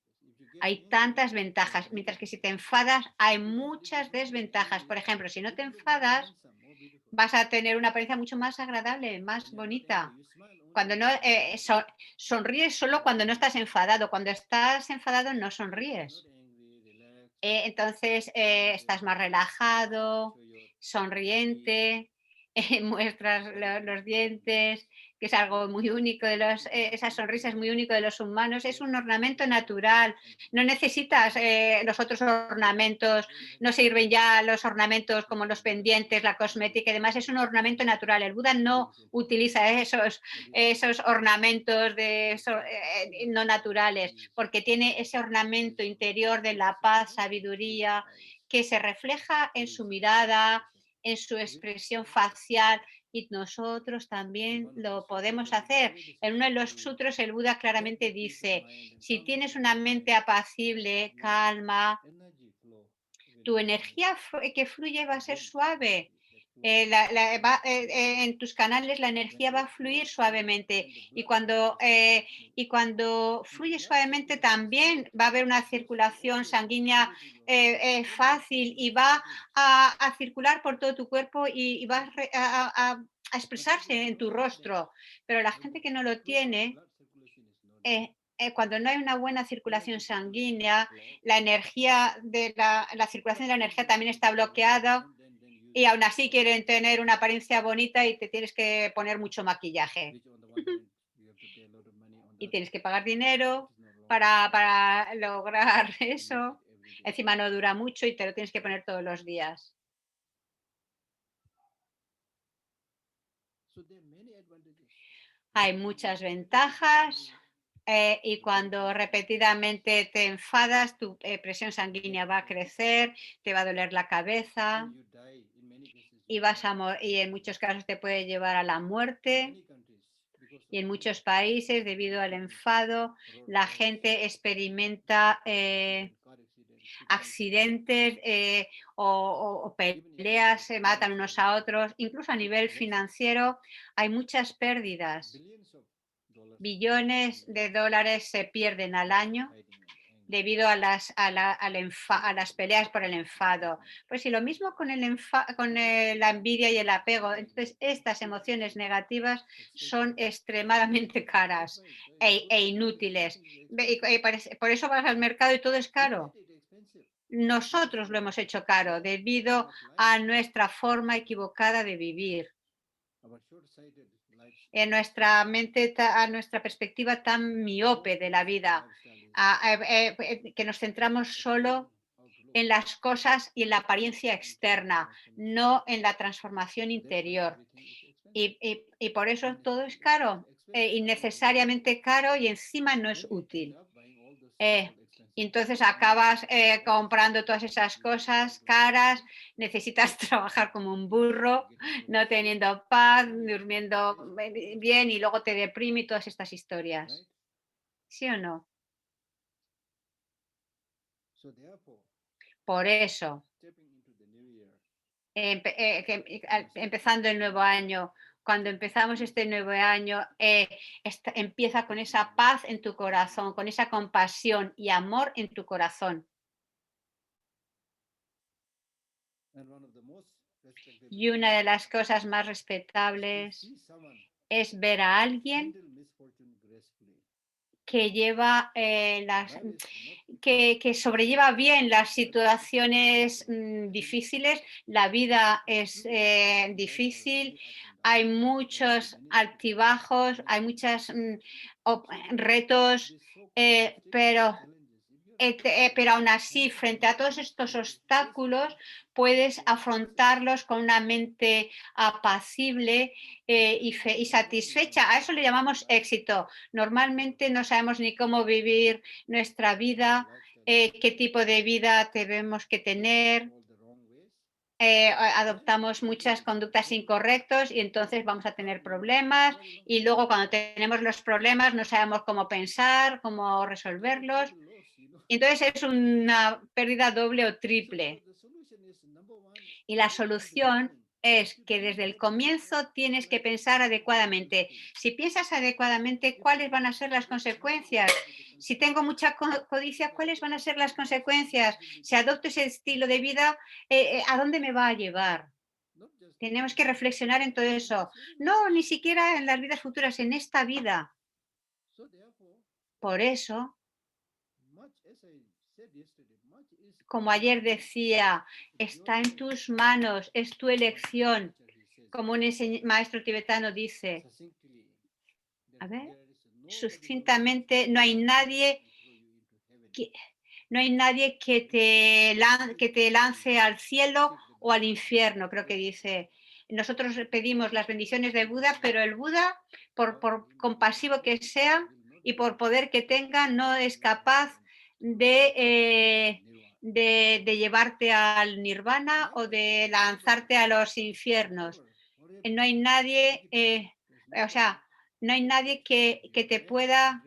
hay tantas ventajas, mientras que si te enfadas hay muchas desventajas. Por ejemplo, si no te enfadas, vas a tener una apariencia mucho más agradable, más bonita. Cuando no sonríes solo cuando no estás enfadado. Cuando estás enfadado no sonríes. Entonces estás más relajado, sonriente, muestras los dientes, que es algo muy único esa sonrisa es muy único de los humanos, es un ornamento natural, no necesitas los otros ornamentos, no sirven ya los ornamentos como los pendientes, la cosmética y demás, es un ornamento natural. El Buda no utiliza esos ornamentos no naturales, porque tiene ese ornamento interior de la paz, sabiduría, que se refleja en su mirada, en su expresión facial, y nosotros también lo podemos hacer. En uno de los sutros el Buda claramente dice, si tienes una mente apacible, calma, tu energía que fluye va a ser suave. En tus canales la energía va a fluir suavemente y cuando fluye suavemente también va a haber una circulación sanguínea fácil y va a circular por todo tu cuerpo y va a expresarse en tu rostro. Pero la gente que no lo tiene, cuando no hay una buena circulación sanguínea, la energía la circulación de la energía también está bloqueada y aún así quieren tener una apariencia bonita y te tienes que poner mucho maquillaje y tienes que pagar dinero para lograr eso. Encima no dura mucho y te lo tienes que poner todos los días. Hay muchas ventajas y cuando repetidamente te enfadas, tu presión sanguínea va a crecer, te va a doler la cabeza y en muchos casos te puede llevar a la muerte. Y en muchos países, debido al enfado, la gente experimenta accidentes o peleas, se matan unos a otros. Incluso a nivel financiero hay muchas pérdidas. Billones de dólares se pierden al año debido a las peleas por el enfado. Pues sí, lo mismo con la envidia y el apego. Entonces, estas emociones negativas son extremadamente caras inútiles. Por eso vas al mercado y todo es caro. Nosotros lo hemos hecho caro debido a nuestra forma equivocada de vivir, en nuestra mente, a nuestra perspectiva tan miope de la vida, que nos centramos solo en las cosas y en la apariencia externa, no en la transformación interior. Y por eso todo es caro, innecesariamente caro y encima no es útil. Eh, y entonces acabas comprando todas esas cosas caras, necesitas trabajar como un burro, no teniendo paz, durmiendo bien y luego te deprime y todas estas historias. ¿Sí o no? Por eso, empezando el nuevo año, cuando empezamos este nuevo año, empieza con esa paz en tu corazón, con esa compasión y amor en tu corazón. Y una de las cosas más respetables es ver a alguien que que sobrelleva bien las situaciones difíciles. La vida es difícil, hay muchos altibajos, hay muchos retos, pero pero aún así, frente a todos estos obstáculos, puedes afrontarlos con una mente apacible y satisfecha. A eso le llamamos éxito. Normalmente no sabemos ni cómo vivir nuestra vida, qué tipo de vida tenemos que tener. Adoptamos muchas conductas incorrectas y entonces vamos a tener problemas y luego cuando tenemos los problemas no sabemos cómo pensar, cómo resolverlos. Entonces es una pérdida doble o triple. Y la solución es que desde el comienzo tienes que pensar adecuadamente. Si piensas adecuadamente, ¿cuáles van a ser las consecuencias? Si tengo mucha codicia, ¿cuáles van a ser las consecuencias? Si adopto ese estilo de vida, ¿a dónde me va a llevar? Tenemos que reflexionar en todo eso. No, ni siquiera en las vidas futuras, en esta vida. Por eso, como ayer decía, está en tus manos, es tu elección. Como un maestro tibetano dice, a ver, sucintamente, que, no hay nadie que te lance al cielo o al infierno, creo que dice. Nosotros pedimos las bendiciones de Buda, pero el Buda, por compasivo que sea y por poder que tenga, no es capaz de llevarte al nirvana o de lanzarte a los infiernos. No hay nadie, o sea, no hay nadie que te pueda.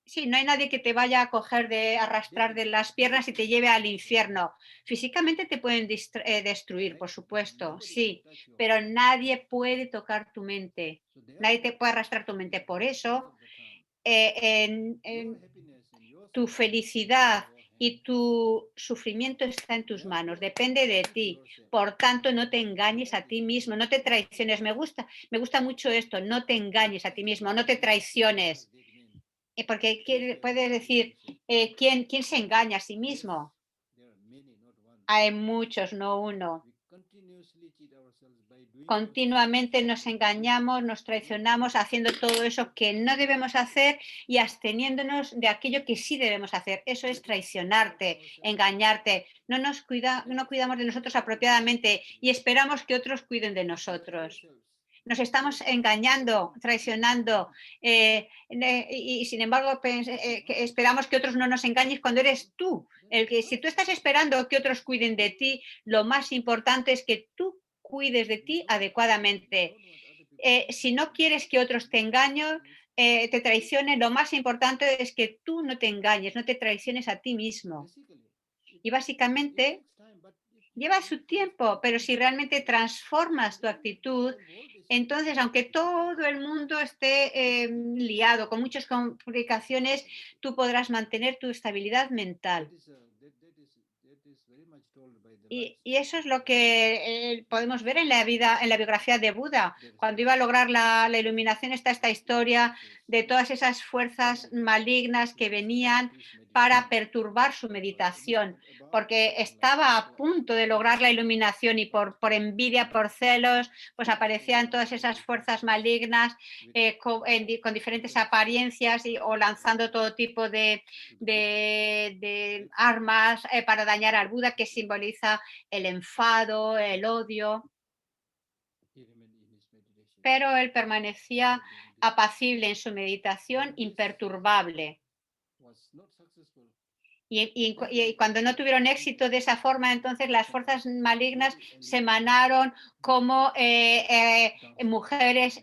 Sí, no hay nadie que te vaya a coger de arrastrar de las piernas y te lleve al infierno. Físicamente te pueden destruir, por supuesto, sí, pero nadie puede tocar tu mente. Nadie te puede arrastrar tu mente. Por eso, en tu felicidad y tu sufrimiento está en tus manos, depende de ti. Por tanto, no te engañes a ti mismo, no te traiciones. Me gusta mucho esto, no te engañes a ti mismo, no te traiciones. Porque puedes decir, ¿quién se engaña a sí mismo? Hay muchos, no uno. Continuamente nos engañamos, nos traicionamos haciendo todo eso que no debemos hacer y absteniéndonos de aquello que sí debemos hacer. Eso es traicionarte, engañarte. No cuidamos de nosotros apropiadamente y esperamos que otros cuiden de nosotros. Nos estamos engañando, traicionando y sin embargo que esperamos que otros no nos engañen cuando eres tú. Si tú estás esperando que otros cuiden de ti, lo más importante es que tú cuides de ti adecuadamente. Si no quieres que otros te engañen, te traicionen, lo más importante es que tú no te engañes, no te traiciones a ti mismo. Y básicamente lleva su tiempo, pero si realmente transformas tu actitud, entonces, aunque todo el mundo esté liado con muchas complicaciones, tú podrás mantener tu estabilidad mental. Y eso es lo que podemos ver en la vida, en la biografía de Buda. Cuando iba a lograr la iluminación, está esta historia de todas esas fuerzas malignas que venían para perturbar su meditación, porque estaba a punto de lograr la iluminación y por envidia, por celos, pues aparecían todas esas fuerzas malignas con diferentes apariencias o lanzando todo tipo de armas para dañar al Buda, que simboliza el enfado, el odio, pero él permanecía apacible en su meditación, imperturbable. Y cuando no tuvieron éxito de esa forma, entonces las fuerzas malignas se emanaron como mujeres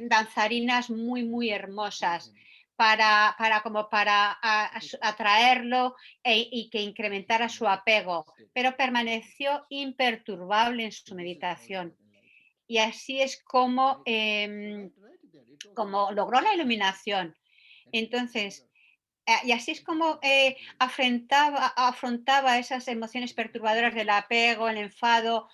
danzarinas muy, muy hermosas para atraerlo y que incrementara su apego, pero permaneció imperturbable en su meditación. Y así es como logró la iluminación. Entonces, y así es como afrontaba esas emociones perturbadoras del apego, el enfado.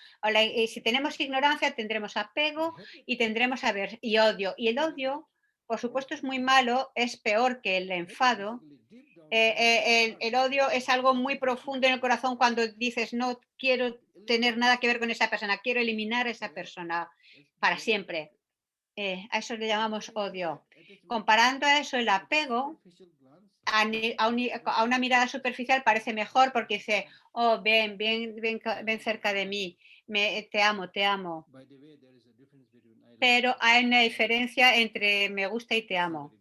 Y si tenemos ignorancia, tendremos apego y tendremos y odio. Y el odio, por supuesto, es muy malo, es peor que el enfado. El odio es algo muy profundo en el corazón cuando dices, no quiero tener nada que ver con esa persona, quiero eliminar a esa persona para siempre. A eso le llamamos odio. Comparando a eso, el apego a una mirada superficial parece mejor porque dice, oh, ven cerca de mí, te amo, te amo. Pero hay una diferencia entre me gusta y te amo.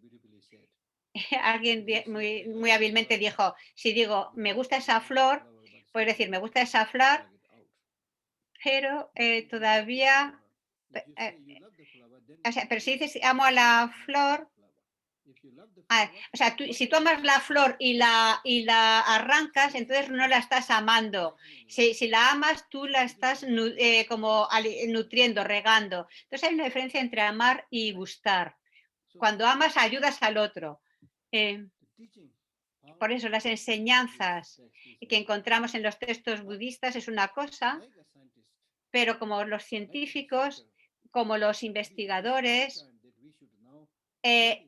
Alguien muy hábilmente dijo, si digo me gusta esa flor, puedes decir me gusta esa flor, pero todavía, eh, o sea, pero si dices amo a la flor, o sea, si tú amas la flor y la arrancas, entonces no la estás amando. Si la amas, tú la estás como nutriendo, regando. Entonces hay una diferencia entre amar y gustar. Cuando amas, ayudas al otro. Eh, por eso las enseñanzas que encontramos en los textos budistas es una cosa, pero como los científicos, como los investigadores, eh,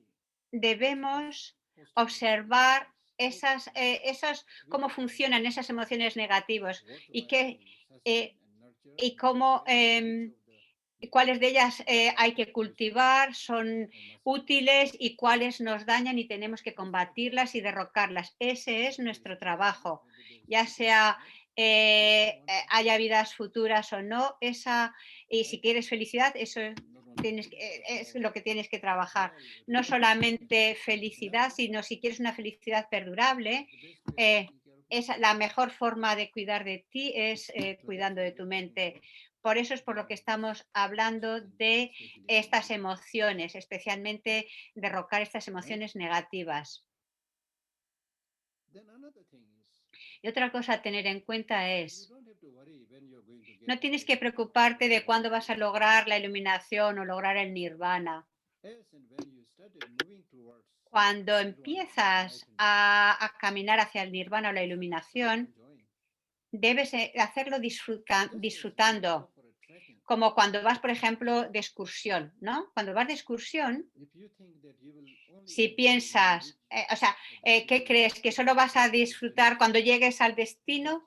debemos observar cómo funcionan esas emociones negativas y, eh, y cómo, cuáles de ellas hay que cultivar, son útiles y cuáles nos dañan y tenemos que combatirlas y derrocarlas. Ese es nuestro trabajo, ya sea haya vidas futuras o no. Y si quieres felicidad, eso es lo que tienes que trabajar. No solamente felicidad, sino si quieres una felicidad perdurable, eh, la mejor forma de cuidar de ti es cuidando de tu mente. Por eso es por lo que estamos hablando de estas emociones, especialmente derrocar estas emociones negativas. Y otra cosa a tener en cuenta es, no tienes que preocuparte de cuándo vas a lograr la iluminación o lograr el nirvana. Cuando empiezas a caminar hacia el nirvana o la iluminación, debes hacerlo disfrutando, como cuando vas, por ejemplo, de excursión, ¿no? Cuando vas de excursión, si piensas, o sea, ¿qué crees? ¿Que solo vas a disfrutar cuando llegues al destino?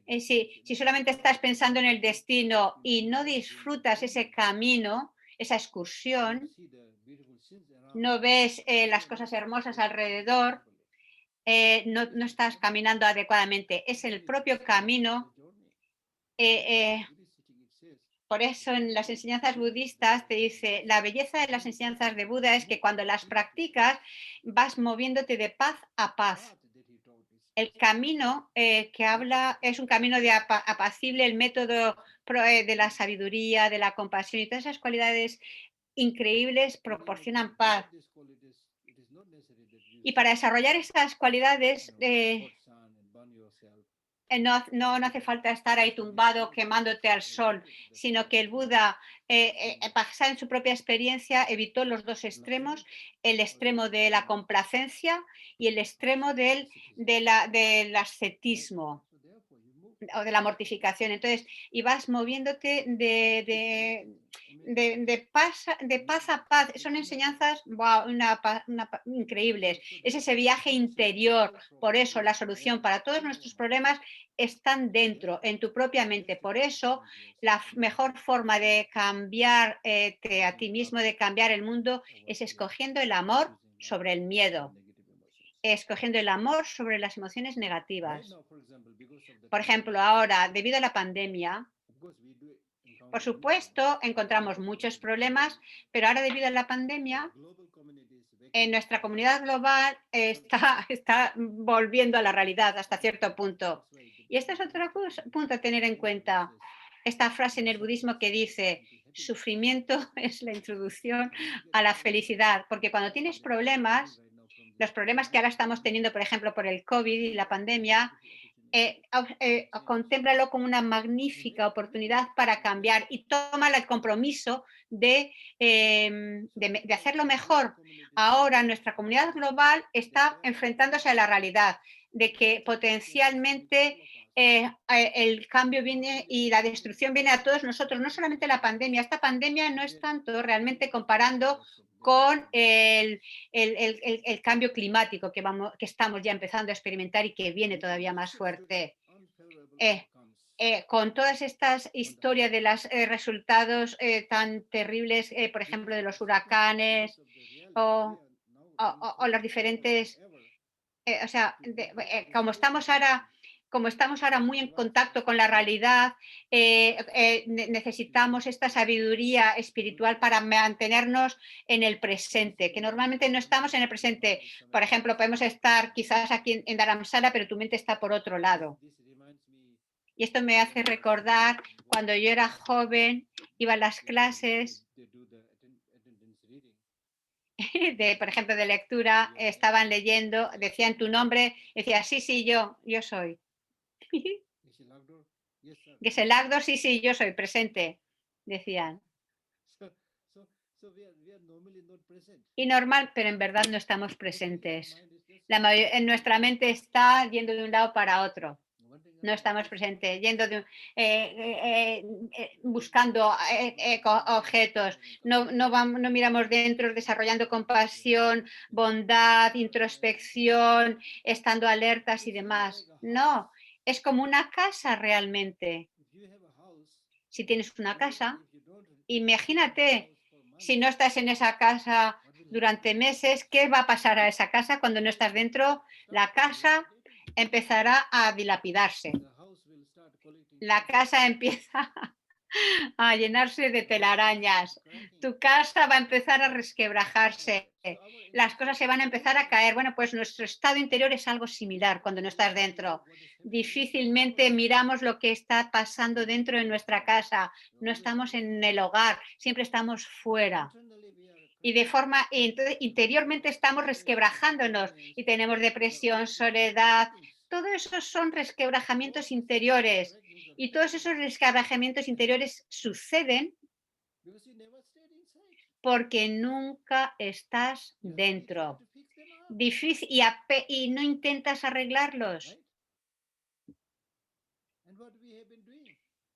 Si solamente estás pensando en el destino y no disfrutas ese camino, esa excursión, no ves las cosas hermosas alrededor, no estás caminando adecuadamente. Es el propio camino. eh, eh, Por eso en las enseñanzas budistas te dice, la belleza de las enseñanzas de Buda es que cuando las practicas vas moviéndote de paz a paz. El camino que habla es un camino de apacible, el método de la sabiduría, de la compasión y todas esas cualidades increíbles proporcionan paz. Y para desarrollar esas cualidades no hace falta estar ahí tumbado quemándote al sol, sino que el Buda, basado en su propia experiencia, evitó los dos extremos, el extremo de la complacencia y el extremo del ascetismo o de la mortificación. Entonces, y vas moviéndote de paz a paz. Son enseñanzas wow, increíbles. Es ese viaje interior. Por eso la solución para todos nuestros problemas están dentro, en tu propia mente. Por eso la mejor forma de cambiarte a ti mismo, de cambiar el mundo, es escogiendo el amor sobre el miedo, escogiendo el amor sobre las emociones negativas. Por ejemplo, ahora, debido a la pandemia, por supuesto, encontramos muchos problemas, pero ahora debido a la pandemia, en nuestra comunidad global está volviendo a la realidad hasta cierto punto. Y este es otro punto a tener en cuenta. Esta frase en el budismo que dice, sufrimiento es la introducción a la felicidad, porque cuando tienes problemas, los problemas que ahora estamos teniendo, por ejemplo, por el COVID y la pandemia, contémplalo como una magnífica oportunidad para cambiar y toma el compromiso de hacerlo mejor. Ahora nuestra comunidad global está enfrentándose a la realidad de que potencialmente el cambio viene y la destrucción viene a todos nosotros, no solamente la pandemia. Esta pandemia no es tanto realmente comparando con el cambio climático que estamos ya empezando a experimentar y que viene todavía más fuerte. Eh, con todas estas historias de los resultados tan terribles, por ejemplo, de los huracanes o los diferentes o sea, como estamos ahora muy en contacto con la realidad, necesitamos esta sabiduría espiritual para mantenernos en el presente, que normalmente no estamos en el presente. Por ejemplo, podemos estar quizás aquí en Dharamsala, pero tu mente está por otro lado. Y esto me hace recordar cuando yo era joven, iba a las clases por ejemplo, de lectura, estaban leyendo, decían tu nombre, decía, sí, sí, yo soy. Geselagdo, sí, sí, yo soy presente, decían. Y normal, pero en verdad no estamos presentes. En nuestra mente está yendo de un lado para otro. No estamos presentes, yendo buscando objetos, no miramos dentro, desarrollando compasión, bondad, introspección, estando alertas y demás. No, es como una casa realmente. Si tienes una casa, imagínate, si no estás en esa casa durante meses, ¿qué va a pasar a esa casa cuando no estás dentro? La casa empezará a dilapidarse. La casa empieza a llenarse de telarañas. Tu casa va a empezar a resquebrajarse. Las cosas se van a empezar a caer. Bueno, pues nuestro estado interior es algo similar cuando no estás dentro. Difícilmente miramos lo que está pasando dentro de nuestra casa. No estamos en el hogar, siempre estamos fuera. Y entonces, interiormente estamos resquebrajándonos y tenemos depresión, soledad. Todo eso son resquebrajamientos interiores. Y todos esos resquebrajamientos interiores suceden porque nunca estás dentro. Difícil y no intentas arreglarlos.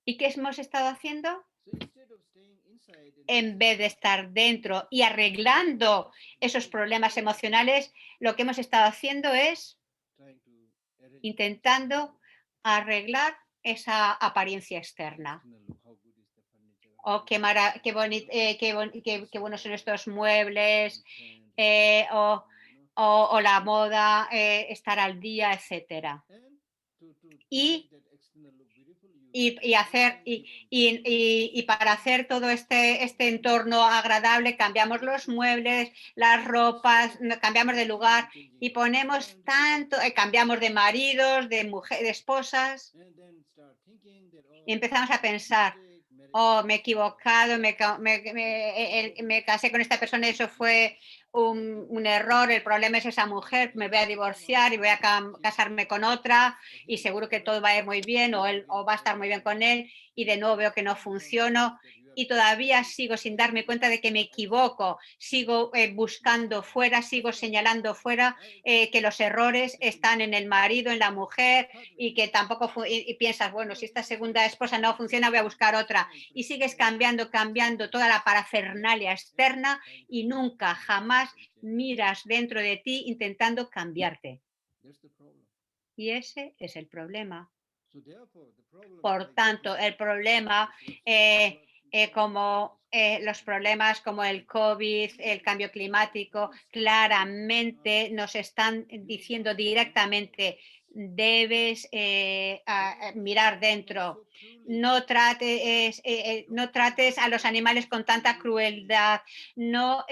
¿Y qué hemos estado haciendo? En vez de estar dentro y arreglando esos problemas emocionales, lo que hemos estado haciendo es intentando arreglar esa apariencia externa. O qué buenos son estos muebles, o la moda, estar al día, etcétera. Y, y para hacer todo este entorno agradable, cambiamos los muebles, las ropas, cambiamos de lugar y ponemos tanto, cambiamos de maridos, de mujeres, de esposas, y empezamos a pensar, oh, me he equivocado, me casé con esta persona y eso fue un error, el problema es esa mujer, me voy a divorciar y voy a casarme con otra y seguro que todo va a ir muy bien o va a estar muy bien con él y de nuevo veo que no funciono y todavía sigo sin darme cuenta de que me equivoco, sigo buscando fuera, sigo señalando fuera que los errores están en el marido, en la mujer y que tampoco y piensas, bueno, si esta segunda esposa no funciona voy a buscar otra y sigues cambiando toda la parafernalia externa y nunca, jamás miras dentro de ti intentando cambiarte. Y ese es el problema. Por tanto, el problema, como los problemas como el COVID, el cambio climático, claramente nos están diciendo directamente, debes mirar dentro. No trates a los animales con tanta crueldad. No,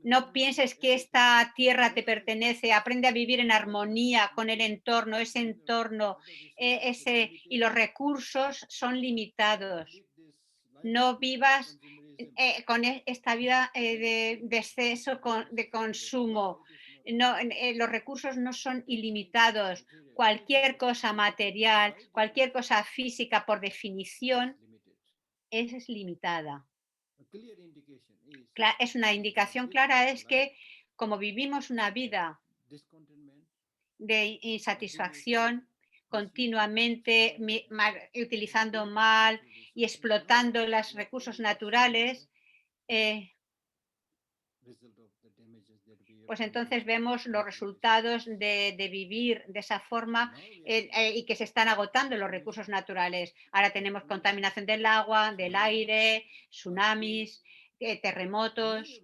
no pienses que esta tierra te pertenece. Aprende a vivir en armonía con el entorno, ese entorno y los recursos son limitados. No vivas con esta vida de exceso de consumo. No, los recursos no son ilimitados. Cualquier cosa material, cualquier cosa física, por definición, es limitada. Es una indicación clara, es que como vivimos una vida de insatisfacción, continuamente utilizando mal y explotando los recursos naturales, eh, pues entonces vemos los resultados de vivir de esa forma y que se están agotando los recursos naturales. Ahora tenemos contaminación del agua, del aire, tsunamis, terremotos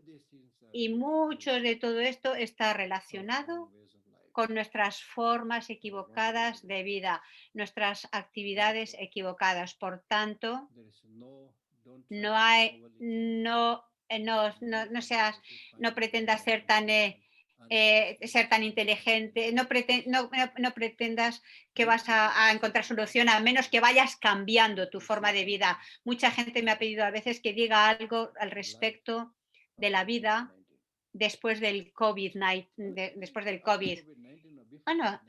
y mucho de todo esto está relacionado con nuestras formas equivocadas de vida, nuestras actividades equivocadas. Por tanto, no hay, no, no seas, no pretendas ser tan inteligente, no pretendas que vas a encontrar solución a menos que vayas cambiando tu forma de vida. Mucha gente me ha pedido a veces que diga algo al respecto de la vida después del después del COVID. Bueno,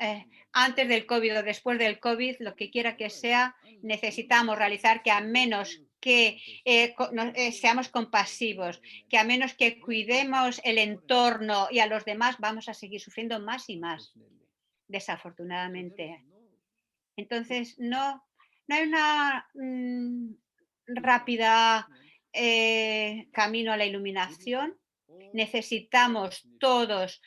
antes del COVID o después del COVID, lo que quiera que sea, necesitamos realizar que a menos que seamos compasivos, que a menos que cuidemos el entorno y a los demás, vamos a seguir sufriendo más y más, desafortunadamente. Entonces, no hay una rápida camino a la iluminación. Necesitamos todos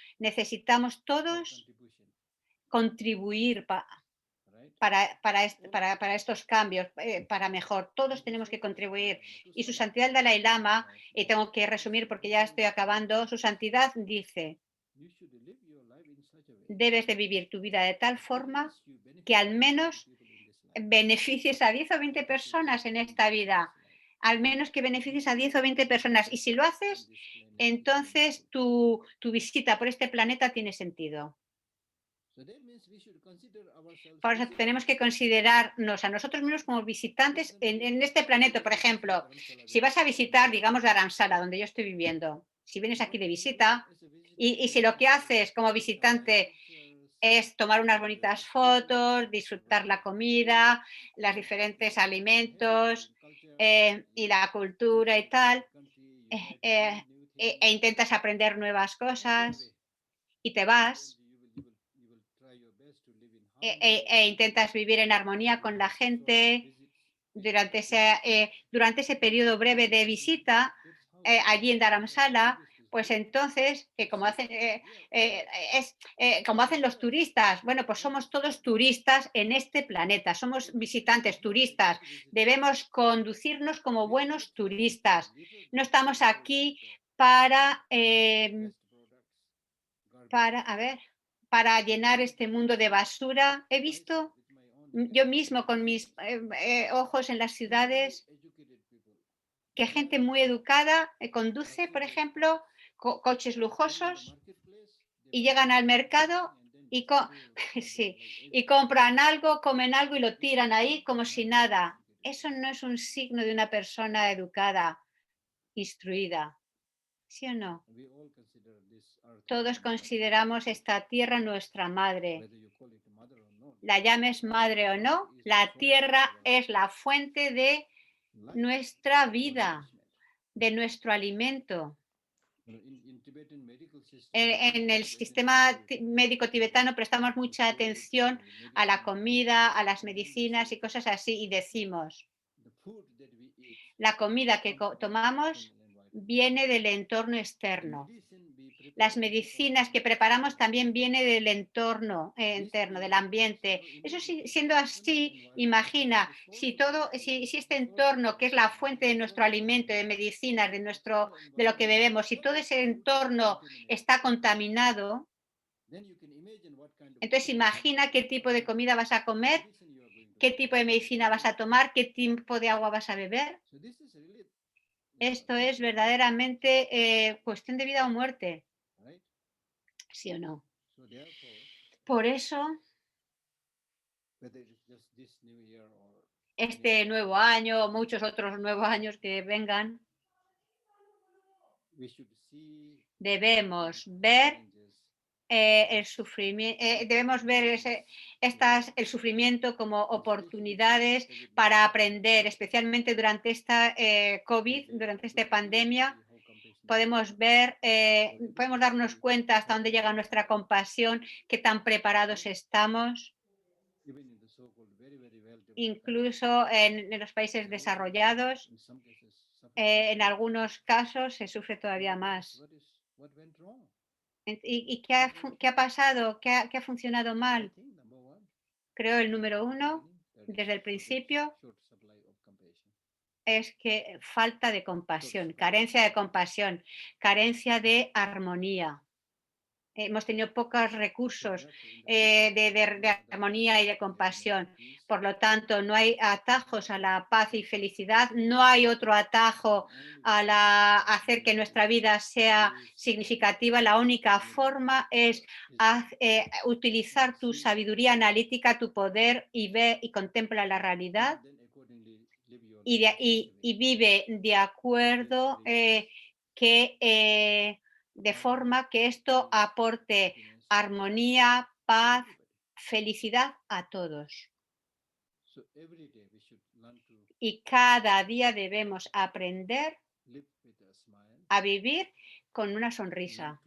contribuir para estos cambios, para mejor. Todos tenemos que contribuir. Y su santidad el Dalai Lama, y tengo que resumir porque ya estoy acabando, su santidad dice, debes de vivir tu vida de tal forma que al menos beneficies a 10 o 20 personas en esta vida. Al menos que beneficies a 10 o 20 personas. Y si lo haces, entonces tu visita por este planeta tiene sentido. Por eso tenemos que considerarnos a nosotros mismos como visitantes en este planeta. Por ejemplo, si vas a visitar, digamos, Dharamsala, donde yo estoy viviendo, si vienes aquí de visita y si lo que haces como visitante es tomar unas bonitas fotos, disfrutar la comida, los diferentes alimentos y la cultura y tal, e intentas aprender nuevas cosas y te vas intentas vivir en armonía con la gente durante ese periodo breve de visita allí en Dharamsala, pues entonces, como hacen los turistas, bueno, pues somos todos turistas en este planeta, somos visitantes, turistas, debemos conducirnos como buenos turistas. No estamos aquí para, a ver, para llenar este mundo de basura. He visto yo mismo con mis ojos en las ciudades que gente muy educada conduce, por ejemplo, coches lujosos y llegan al mercado y, sí, y compran algo, comen algo y lo tiran ahí como si nada. Eso no es un signo de una persona educada, instruida, ¿sí o no? Todos consideramos esta tierra nuestra madre. La llames madre o no, la tierra es la fuente de nuestra vida, de nuestro alimento. En el sistema médico tibetano prestamos mucha atención a la comida, a las medicinas y cosas así, y decimos, la comida que tomamos viene del entorno externo. Las medicinas que preparamos también vienen del entorno interno, del ambiente. Eso siendo así, imagina, si este entorno, que es la fuente de nuestro alimento, de medicinas, de lo que bebemos, si todo ese entorno está contaminado, entonces imagina qué tipo de comida vas a comer, qué tipo de medicina vas a tomar, qué tipo de agua vas a beber. Esto es verdaderamente cuestión de vida o muerte. ¿Sí o no? Por eso, este nuevo año o muchos otros nuevos años que vengan, debemos ver el sufrimiento, el sufrimiento como oportunidades para aprender, especialmente durante esta COVID, durante esta pandemia. Podemos darnos cuenta hasta dónde llega nuestra compasión, qué tan preparados estamos, incluso en los países desarrollados. En algunos casos se sufre todavía más. ¿Y qué ha pasado? ¿Qué ha funcionado mal? Creo el número uno, desde el principio, es que falta de compasión, carencia de armonía. hemos tenido pocos recursos de armonía y de compasión. Por lo tanto, no hay atajos a la paz y felicidad, no hay otro atajo a hacer que nuestra vida sea significativa. La única forma es utilizar tu sabiduría analítica, tu poder y ve y contempla la realidad y vive de acuerdo de forma que esto aporte armonía, paz, felicidad a todos. Y cada día debemos aprender a vivir con una sonrisa,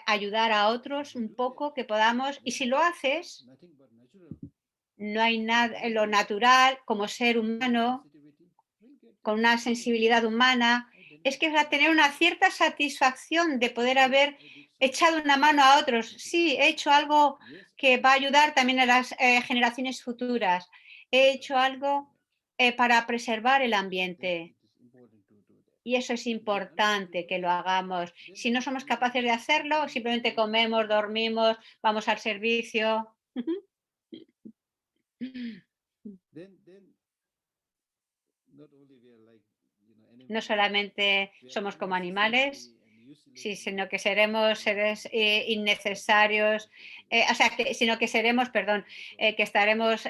ayudar a otros un poco que podamos. Y si lo haces, no hay nada, lo natural como ser humano, con una sensibilidad humana, es que va a tener una cierta satisfacción de poder haber echado una mano a otros. Sí, he hecho algo que va a ayudar también a las generaciones futuras. He hecho algo para preservar el ambiente. Y eso es importante que lo hagamos. Si no somos capaces de hacerlo, simplemente comemos, dormimos, vamos al servicio. No solamente somos como animales, sí, sino que seremos seres innecesarios, sino que seremos, perdón, que estaremos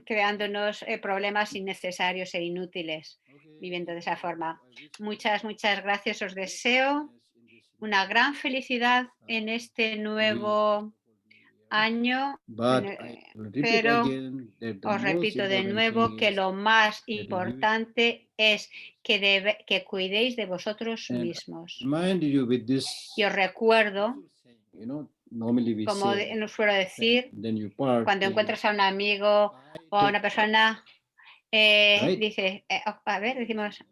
creándonos problemas innecesarios e inútiles viviendo de esa forma. Muchas, muchas gracias. Os deseo una gran felicidad en este nuevo año, pero os repito de nuevo que lo más importante es que cuidéis de vosotros mismos. Y os recuerdo, como nos suelo decir, cuando encuentras a un amigo o a una persona, dice, a ver, decimos,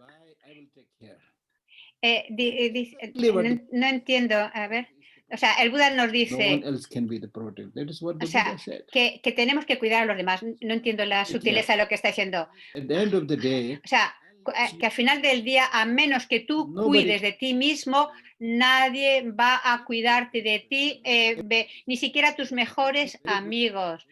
no entiendo, a ver, o sea, el Buda nos dice, o sea, que tenemos que cuidar a los demás. No entiendo la sutileza de lo que está diciendo. O sea, que al final del día, a menos que tú cuides de ti mismo, nadie va a cuidarte de ti, ni siquiera tus mejores amigos.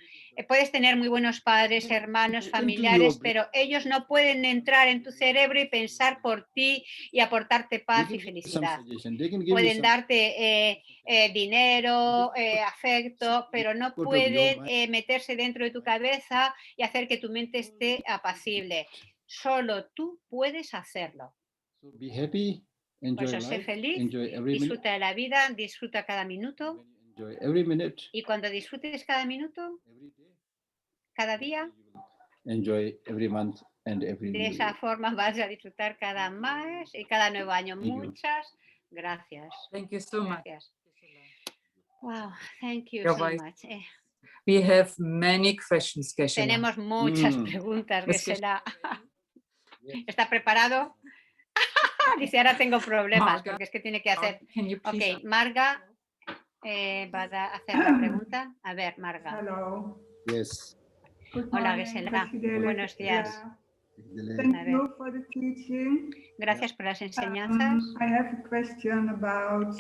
Puedes tener muy buenos padres, hermanos, familiares, pero ellos no pueden entrar en tu cerebro y pensar por ti y aportarte paz y felicidad. Pueden darte dinero, afecto, pero no pueden meterse dentro de tu cabeza y hacer que tu mente esté apacible. Solo tú puedes hacerlo. Por eso sé feliz, disfruta de la vida, disfruta cada minuto. Y cuando disfrutes cada minuto, cada día, de esa forma vas a disfrutar cada mes y cada nuevo año. Muchas gracias. Thank you so much. Wow, thank you so much. We have many questions, Geshe-la. Tenemos muchas preguntas, Geshe-la. ¿Está preparado? Dice, ahora tengo problemas, Marga, porque es que tiene que hacer. can you please Ok, Marga va a hacer la pregunta. A ver, Marga. Hello. Yes. Good Hola, morning, Geshe-la. Geshe-la. Buenos días. Thank A ver. you for the teaching. Gracias por las enseñanzas. I have a question about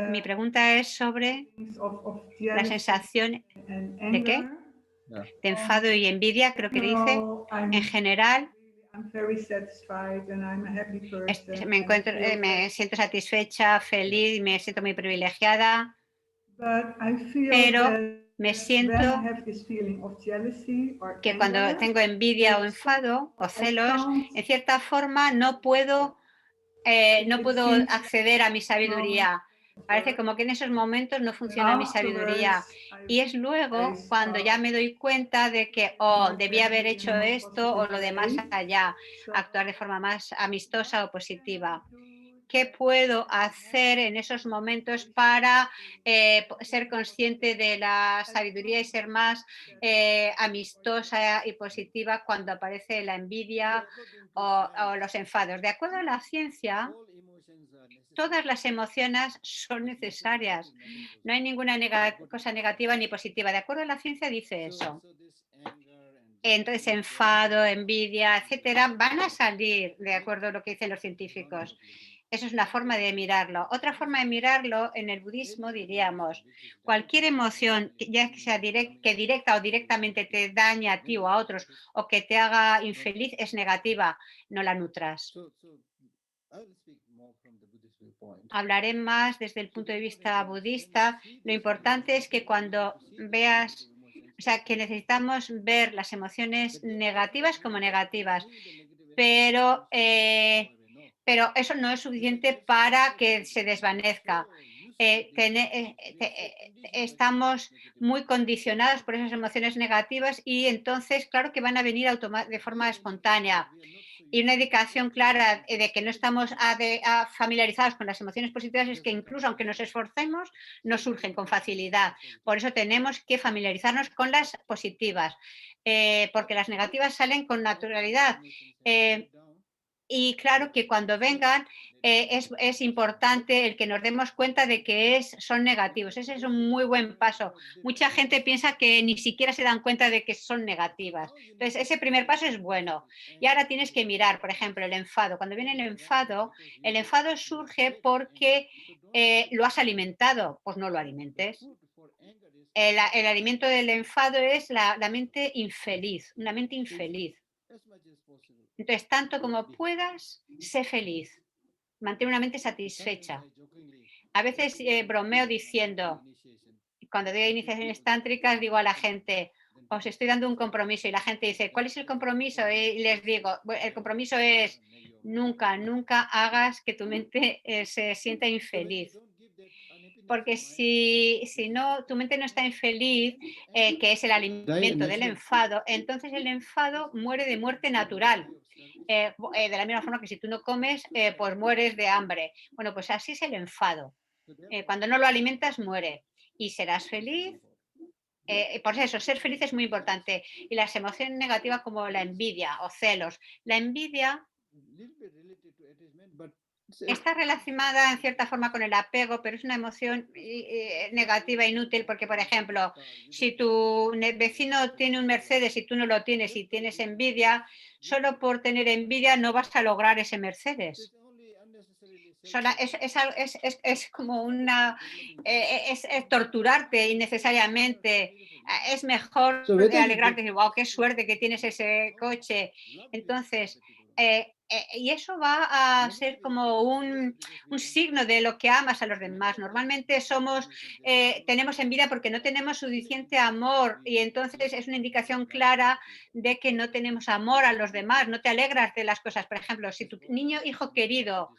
Mi the pregunta es sobre of la jealousy sensación and ¿de qué? anger. De enfado y envidia, creo que dice. En general, I'm very satisfied and I'm a happy person. me siento satisfecha, feliz, me siento muy privilegiada, But I feel pero that me when I siento have this feeling of jealousy or que cuando anger, tengo envidia o enfado o celos, en cierta forma no puedo acceder a mi sabiduría. Parece como que en esos momentos no funciona mi sabiduría. Y es luego cuando ya me doy cuenta de que, debía haber hecho esto o lo demás allá, actuar de forma más amistosa o positiva. ¿Qué puedo hacer en esos momentos para ser consciente de la sabiduría y ser más amistosa y positiva cuando aparece la envidia o los enfados? De acuerdo a la ciencia, todas las emociones son necesarias. No hay ninguna cosa negativa ni positiva. De acuerdo a la ciencia dice eso. Entonces, enfado, envidia, etcétera, van a salir de acuerdo a lo que dicen los científicos. Eso es una forma de mirarlo. Otra forma de mirarlo en el budismo diríamos, cualquier emoción, ya que sea que directa o directamente te dañe a ti o a otros o que te haga infeliz, es negativa, no la nutras. Hablaré más desde el punto de vista budista. Lo importante es que cuando veas, o sea, que necesitamos ver las emociones negativas como negativas, pero, pero eso no es suficiente para que se desvanezca. Estamos muy condicionados por esas emociones negativas y entonces, claro que van a venir de forma espontánea. Y una indicación clara de que no estamos familiarizados con las emociones positivas es que incluso aunque nos esforcemos, no surgen con facilidad. Por eso tenemos que familiarizarnos con las positivas, porque las negativas salen con naturalidad. Eh, y claro que cuando vengan es importante el que nos demos cuenta de que son negativos. Ese es un muy buen paso. Mucha gente piensa que ni siquiera se dan cuenta de que son negativas. Entonces, ese primer paso es bueno. Y ahora tienes que mirar, por ejemplo, el enfado. Cuando viene el enfado surge porque lo has alimentado. Pues no lo alimentes. El alimento del enfado es la mente infeliz, una mente infeliz. Entonces, tanto como puedas, sé feliz. Mantén una mente satisfecha. A veces bromeo diciendo, cuando doy iniciaciones tántricas, digo a la gente, os estoy dando un compromiso. Y la gente dice, ¿cuál es el compromiso? Y les digo, el compromiso es nunca, nunca hagas que tu mente se sienta infeliz. Porque si no, tu mente no está infeliz, que es el alimento del enfado, entonces el enfado muere de muerte natural. De la misma forma que si tú no comes, pues mueres de hambre. Bueno, pues así es el enfado. Cuando no lo alimentas, muere. Y serás feliz. Por eso, ser feliz es muy importante. Y las emociones negativas como la envidia o celos. La envidia está relacionada en cierta forma con el apego, pero es una emoción negativa inútil porque, por ejemplo, si tu vecino tiene un Mercedes y tú no lo tienes y tienes envidia, solo por tener envidia no vas a lograr ese Mercedes. Es como es torturarte innecesariamente. Es mejor alegrarte y decir, wow, qué suerte que tienes ese coche. Entonces, y eso va a ser como un signo de lo que amas a los demás. Normalmente tenemos envidia porque no tenemos suficiente amor y entonces es una indicación clara de que no tenemos amor a los demás, no te alegras de las cosas. Por ejemplo, si tu niño hijo querido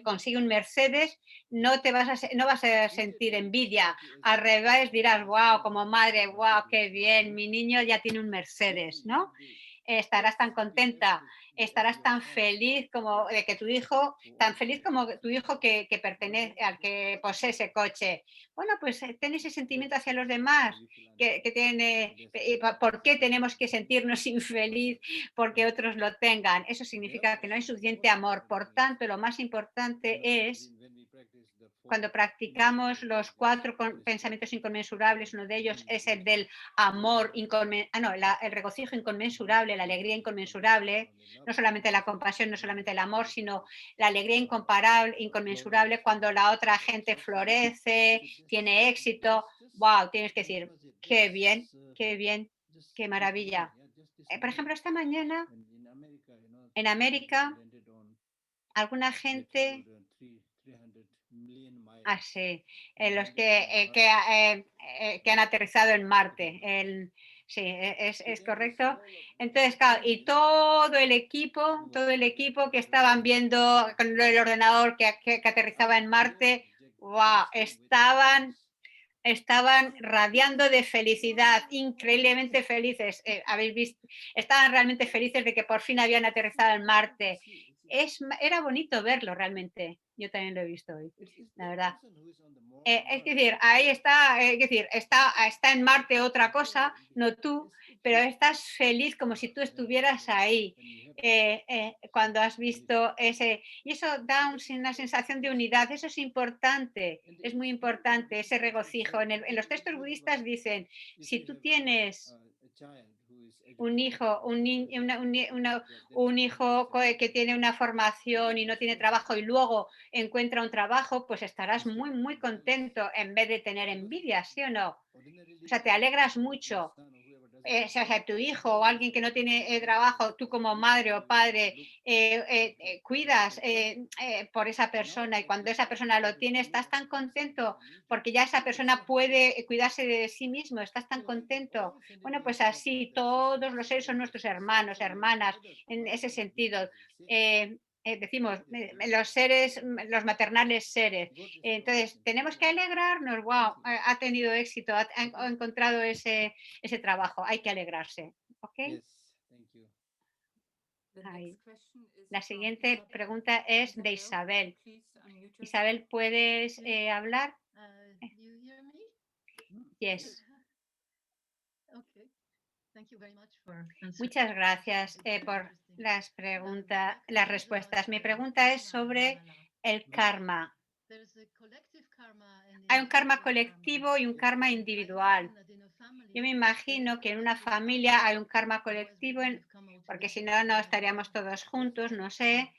consigue un Mercedes, no vas a sentir envidia. Al revés, dirás, wow, como madre, wow, qué bien, mi niño ya tiene un Mercedes, ¿no? Estarás tan contenta, estarás tan feliz como de que tu hijo, tan feliz como tu hijo que pertenece al que posee ese coche. Bueno, pues ten ese sentimiento hacia los demás, que tiene, ¿por qué tenemos que sentirnos infeliz porque otros lo tengan? Eso significa que no hay suficiente amor. Por tanto, lo más importante es cuando practicamos los 4 pensamientos inconmensurables, uno de ellos es el del amor el regocijo inconmensurable, la alegría inconmensurable, no solamente la compasión, no solamente el amor, sino la alegría incomparable, inconmensurable cuando la otra gente florece, tiene éxito. Wow, tienes que decir, qué bien, qué maravilla. Por ejemplo, esta mañana en América, alguna gente sí, los que han aterrizado en Marte. Sí, es correcto. Entonces, claro, y todo el equipo que estaban viendo con el ordenador que aterrizaba en Marte, wow, estaban radiando de felicidad, increíblemente felices. Habéis visto, estaban realmente felices de que por fin habían aterrizado en Marte. Era bonito verlo realmente. Yo también lo he visto hoy, la verdad. Es decir, ahí está, es decir, está en Marte otra cosa, no tú, pero estás feliz como si tú estuvieras ahí cuando has visto ese. Y eso da una sensación de unidad, eso es importante, es muy importante, ese regocijo. En los textos budistas dicen, si tú tienes un hijo, un hijo que tiene una formación y no tiene trabajo y luego encuentra un trabajo, pues estarás muy, muy contento en vez de tener envidia, ¿sí o no? O sea, te alegras mucho. Sea tu hijo o alguien que no tiene trabajo, tú como madre o padre cuidas por esa persona y cuando esa persona lo tiene, estás tan contento porque ya esa persona puede cuidarse de sí mismo, estás tan contento. Bueno, pues así todos los seres son nuestros hermanos, hermanas, en ese sentido. Decimos, los seres, los seres. Entonces, tenemos que alegrarnos, wow, ha tenido éxito, ha encontrado ese trabajo, hay que alegrarse. ¿Ok? Ahí. La siguiente pregunta es de Isabel. Isabel, ¿puedes hablar? Yes. Muchas gracias por las preguntas, las respuestas. Mi pregunta es sobre el karma. Hay un karma colectivo y un karma individual. Yo me imagino que en una familia hay un karma colectivo, porque si no, no estaríamos todos juntos, no sé.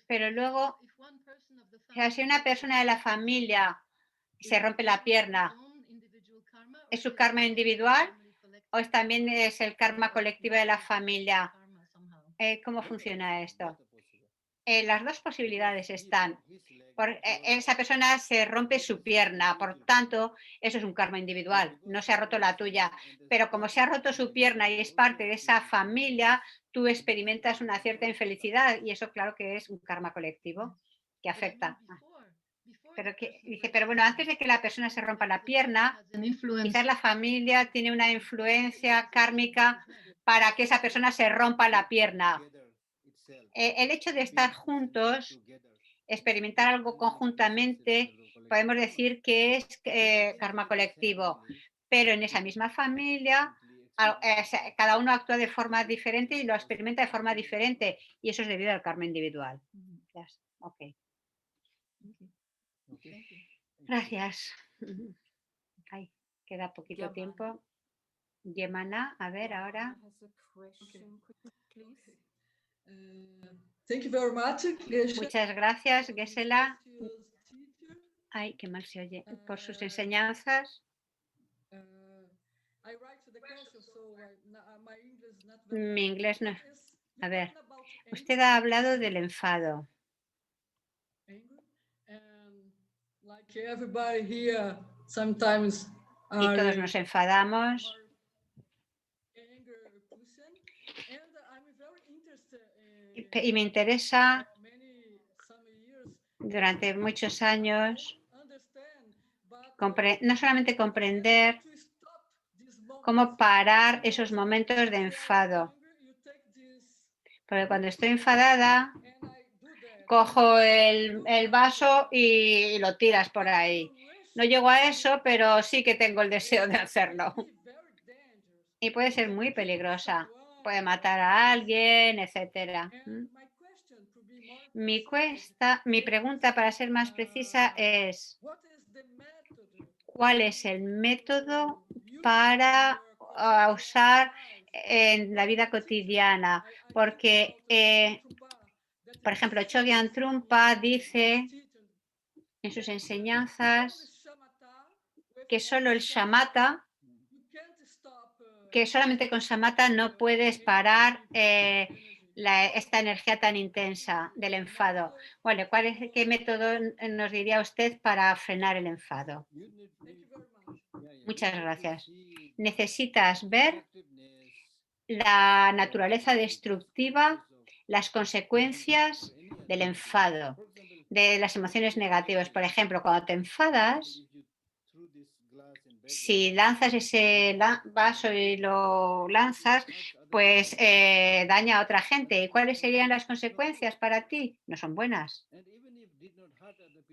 Pero luego, si una persona de la familia se rompe la pierna, ¿es su karma individual o también es el karma colectivo de la familia? ¿Cómo funciona esto? Las dos posibilidades están. Esa persona se rompe su pierna, por tanto, eso es un karma individual, no se ha roto la tuya, pero como se ha roto su pierna y es parte de esa familia, tú experimentas una cierta infelicidad y eso claro que es un karma colectivo que afecta. Pero bueno, antes de que la persona se rompa la pierna, quizás la familia tiene una influencia kármica para que esa persona se rompa la pierna. El hecho de estar juntos, experimentar algo conjuntamente, podemos decir que es karma colectivo, pero en esa misma familia cada uno actúa de forma diferente y lo experimenta de forma diferente y eso es debido al karma individual. Yes. Okay. Gracias. Ay, queda poquito tiempo. Yemana, a ver ahora. Thank you very much, Geshe. Muchas gracias, Gesela. Ay, qué mal se oye. Por sus enseñanzas. Mi inglés no. A ver, usted ha hablado del enfado. Y todos nos enfadamos. Y me interesa durante muchos años no solamente comprender cómo parar esos momentos de enfado. Porque cuando estoy enfadada, cojo el vaso y lo tiras por ahí. No llego a eso, pero sí que tengo el deseo de hacerlo. Y puede ser muy peligrosa. Puede matar a alguien, etcétera. Mi pregunta, para ser más precisa, es ¿cuál es el método para usar en la vida cotidiana? Porque, por ejemplo, Chogyam Trungpa dice en sus enseñanzas que solo el shamatha, que solamente con shamatha no puedes parar esta energía tan intensa del enfado. Bueno, ¿qué método nos diría usted para frenar el enfado? Muchas gracias. Necesitas ver la naturaleza destructiva, las consecuencias del enfado, de las emociones negativas. Por ejemplo, cuando te enfadas, si lanzas ese vaso y lo lanzas, pues daña a otra gente. ¿Y cuáles serían las consecuencias para ti? No son buenas.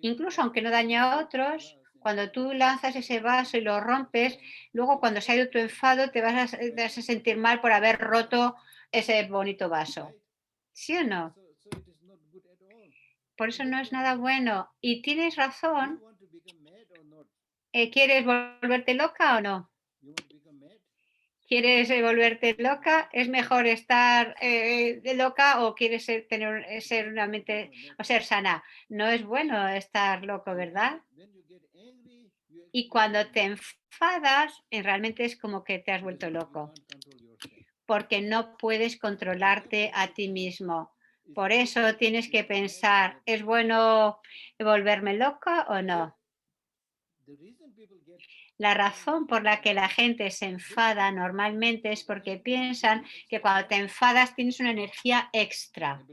Incluso aunque no dañe a otros, cuando tú lanzas ese vaso y lo rompes, luego cuando se ha ido tu enfado te vas a sentir mal por haber roto ese bonito vaso. ¿Sí o no? Por eso no es nada bueno. Y tienes razón. ¿Quieres volverte loca o no? ¿Quieres volverte loca? ¿Es mejor estar loca o quieres ser una mente o ser sana? No es bueno estar loco, ¿verdad? Y cuando te enfadas, realmente es como que te has vuelto loco, porque no puedes controlarte a ti mismo. Por eso tienes que pensar, ¿es bueno volverme loca o no? La razón por la que la gente se enfada normalmente es porque piensan que cuando te enfadas tienes una energía extra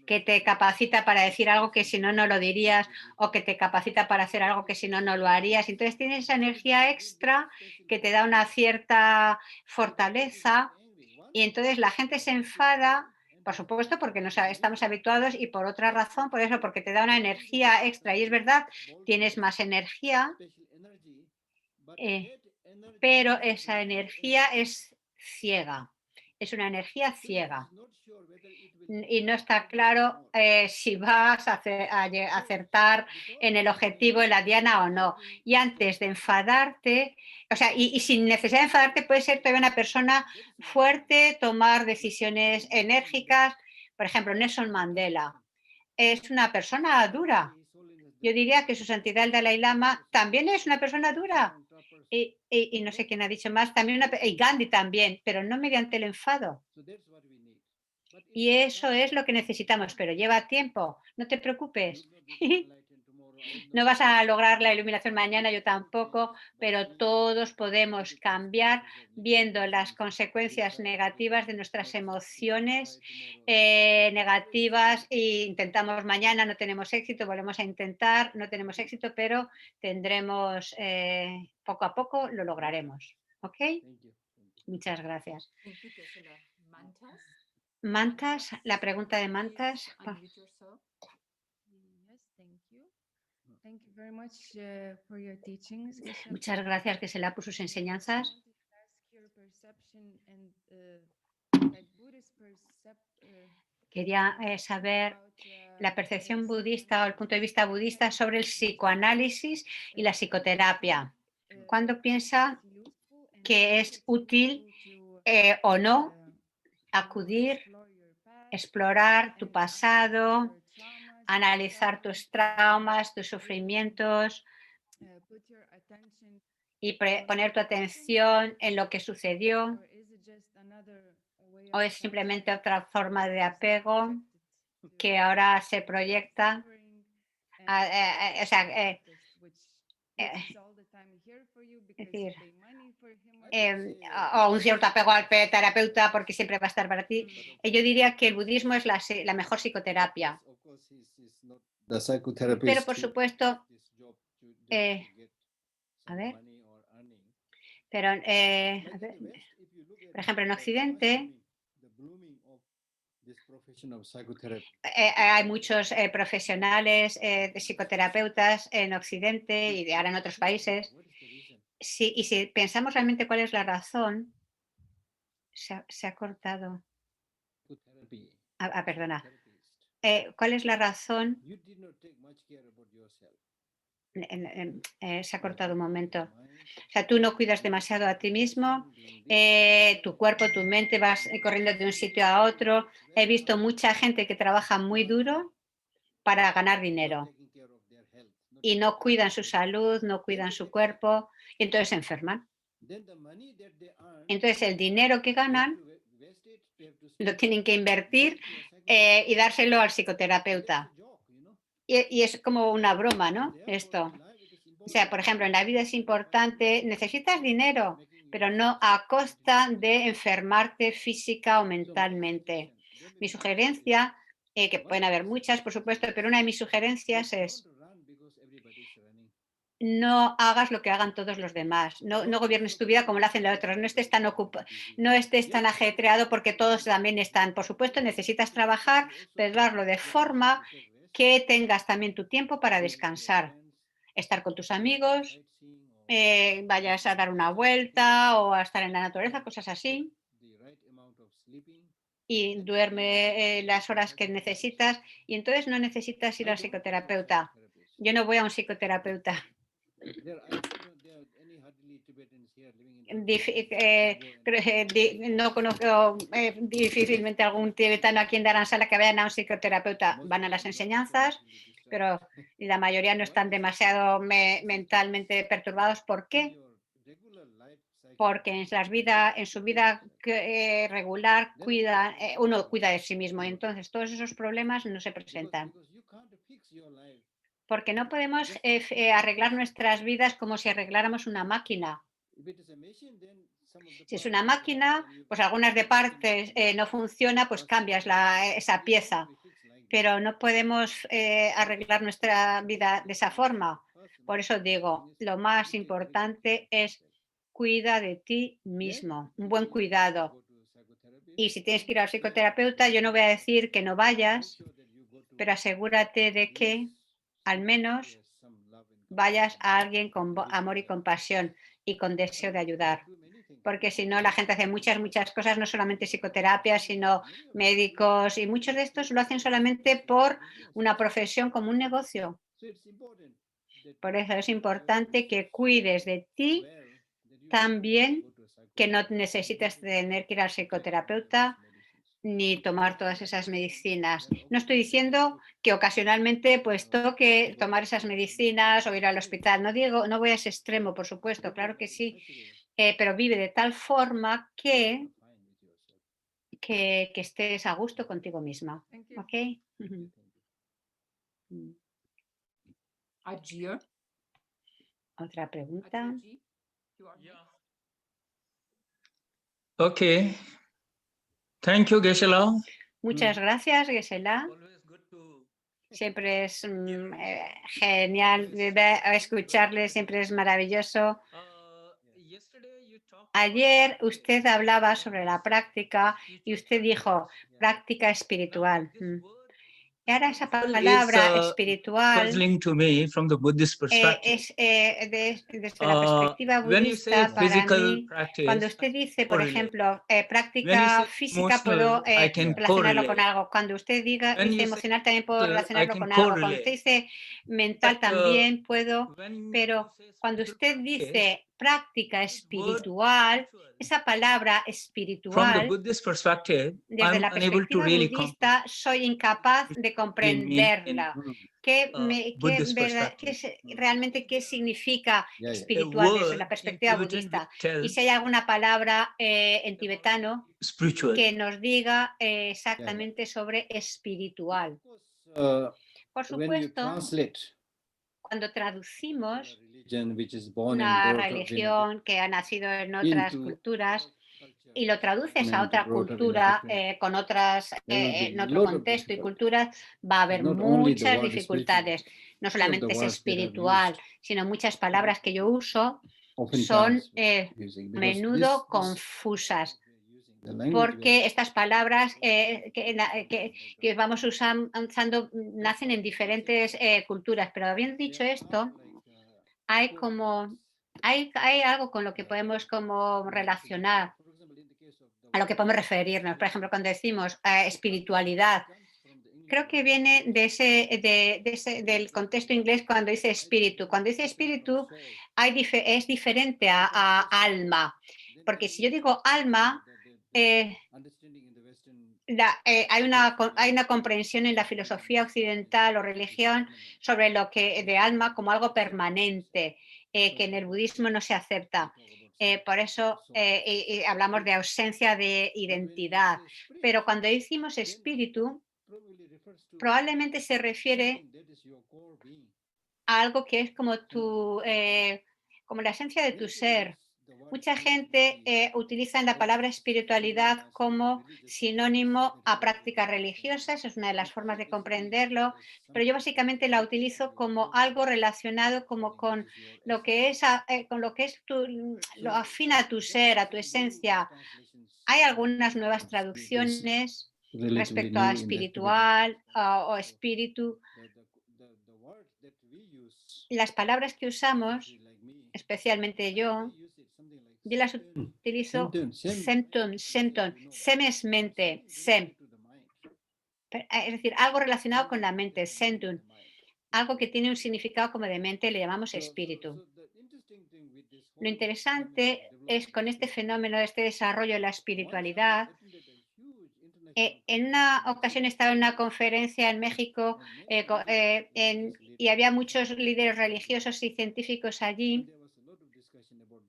que te capacita para decir algo que si no, no lo dirías, o que te capacita para hacer algo que si no, no lo harías. Entonces tienes esa energía extra que te da una cierta fortaleza y entonces la gente se enfada, por supuesto, porque estamos habituados y por otra razón, por eso, porque te da una energía extra. Y es verdad, tienes más energía, eh, pero esa energía es ciega, es una energía ciega. Y no está claro si vas a acertar en el objetivo, en la diana o no. Y antes de enfadarte, o sea, y sin necesidad de enfadarte, puedes ser todavía una persona fuerte, tomar decisiones enérgicas. Por ejemplo, Nelson Mandela es una persona dura. Yo diría que su santidad el Dalai Lama también es una persona dura. Y no sé quién ha dicho más, también y Gandhi también, pero no mediante el enfado. Y eso es lo que necesitamos, pero lleva tiempo, no te preocupes. No vas a lograr la iluminación mañana, yo tampoco, pero todos podemos cambiar viendo las consecuencias negativas de nuestras emociones negativas e intentamos mañana, no tenemos éxito, volvemos a intentar, no tenemos éxito, pero tendremos, poco a poco lo lograremos. ¿Ok? Muchas gracias. Thank you, Geshe-la. Mantas, Mantas, la pregunta de Mantas. unmute yourself. Yes, thank you. Thank you very much for your teachings, Geshe. Muchas gracias, que se la por sus enseñanzas. I wanted to ask your perception and like Buddhist Quería saber about, la percepción budista o el punto de vista budista sobre el psicoanálisis y la psicoterapia. ¿Cuándo piensa que es útil o no acudir, explorar tu pasado, analizar tus traumas, tus sufrimientos y poner tu atención en lo que sucedió? ¿O es simplemente otra forma de apego que ahora se proyecta? O sea, es decir, o un cierto apego al terapeuta porque siempre va a estar para ti. Yo diría que el budismo es la mejor psicoterapia. Pero por supuesto, a ver, pero a ver, por ejemplo, en Occidente hay muchos profesionales de psicoterapeutas en Occidente y ahora en otros países. Sí, y si pensamos realmente cuál es la razón, se ha cortado. Perdona. ¿Cuál es la razón? Se ha cortado un momento. O sea, tú no cuidas demasiado a ti mismo, tu cuerpo, tu mente, vas corriendo de un sitio a otro. He visto mucha gente que trabaja muy duro para ganar dinero y no cuidan su salud, no cuidan su cuerpo y entonces se enferman. Entonces el dinero que ganan lo tienen que invertir y dárselo al psicoterapeuta. Y es como una broma, ¿no? Esto. O sea, por ejemplo, en la vida es importante, necesitas dinero, pero no a costa de enfermarte física o mentalmente. Mi sugerencia, que pueden haber muchas, por supuesto, pero una de mis sugerencias es no hagas lo que hagan todos los demás, no gobiernes tu vida como lo hacen los otros, no estés tan ajetreado porque todos también están. Por supuesto, necesitas trabajar, pero hazlo de forma que tengas también tu tiempo para descansar, estar con tus amigos, vayas a dar una vuelta o a estar en la naturaleza, cosas así. Y duerme las horas que necesitas y entonces no necesitas ir al psicoterapeuta. Yo no voy a un psicoterapeuta. No conozco difícilmente algún tibetano aquí en Dharamsala que vayan a un psicoterapeuta. Van a las enseñanzas, pero la mayoría no están demasiado mentalmente perturbados. ¿Por qué? Porque en su vida regular uno cuida de sí mismo y entonces todos esos problemas no se presentan. Porque no podemos arreglar nuestras vidas como si arregláramos una máquina. Si es una máquina, pues algunas de partes no funciona, pues cambias esa pieza. Pero no podemos arreglar nuestra vida de esa forma. Por eso digo, lo más importante es cuida de ti mismo, un buen cuidado. Y si tienes que ir al psicoterapeuta, yo no voy a decir que no vayas, pero asegúrate de que al menos vayas a alguien con amor y compasión y con deseo de ayudar. Porque si no, la gente hace muchas cosas, no solamente psicoterapia, sino médicos, y muchos de estos lo hacen solamente por una profesión como un negocio. Por eso es importante que cuides de ti también, que no necesites tener que ir al psicoterapeuta ni tomar todas esas medicinas. No estoy diciendo que ocasionalmente pues toque tomar esas medicinas o ir al hospital. No voy a ese extremo, por supuesto, claro que sí, pero vive de tal forma que estés a gusto contigo misma. Thank you. ¿Ok? Ujú. Ajir. Otra pregunta. Ajirji, you are next. Okay. Thank you, Geshe-la. Muchas gracias, Gisela. Always good to Siempre es genial escucharle, siempre es maravilloso. yesterday you talked Ayer about usted hablaba sobre la práctica y usted dijo práctica espiritual. Y ahora esa palabra espiritual puzzling to me from the Buddhist perspective. desde la perspectiva When you say budista, para physical mí, cuando practice, usted dice, por correlate. ejemplo, When you práctica say física, puedo emotional, I can relacionarlo con correlate. algo. Cuando usted When dice you say emocional, también puedo mental, I relacionarlo can con algo. Cuando usted correlate. dice mental, But también puedo. when Pero you say cuando spiritual usted practice, dice práctica this word espiritual, spiritual, esa palabra from the espiritual, Buddhist perspective, desde I'm la unable to perspectiva really budista, soy incapaz de between me and comprenderla. Buddhist perspective. Realmente qué significa A espiritual desde word la in perspectiva Tibetan budista? which tells Y si hay alguna palabra en tibetano spiritual. que nos diga exactamente sobre espiritual. Por supuesto, cuando traducimos una religión que ha nacido en otras culturas y lo traduces a otra cultura con en otro contexto y culturas, va a haber muchas dificultades. No solamente es espiritual, sino muchas palabras que yo uso son a menudo confusas, porque estas palabras que vamos usando nacen en diferentes culturas. Pero habiendo dicho esto, hay algo con lo que podemos como relacionar, a lo que podemos referirnos. Por ejemplo, cuando decimos espiritualidad, creo que viene del contexto inglés cuando dice espíritu. Cuando dice espíritu es diferente a alma, porque si yo digo alma, hay una comprensión en la filosofía occidental o religión sobre lo que de alma como algo permanente, que en el budismo no se acepta. Por eso hablamos de ausencia de identidad. Pero cuando decimos espíritu, probablemente se refiere a algo que es como como la esencia de tu ser. Mucha gente utiliza la palabra espiritualidad como sinónimo a prácticas religiosas, es una de las formas de comprenderlo, pero yo básicamente la utilizo como algo relacionado como con lo que es, lo afín a tu ser, a tu esencia. Hay algunas nuevas traducciones respecto a espiritual o espíritu. Las palabras que usamos, especialmente yo las utilizo semtum, sem es mente, sem. Es decir, algo relacionado con la mente, sentum, algo que tiene un significado como de mente, le llamamos espíritu. Lo interesante es con este fenómeno, este desarrollo de la espiritualidad. En una ocasión estaba en una conferencia en México y había muchos líderes religiosos y científicos allí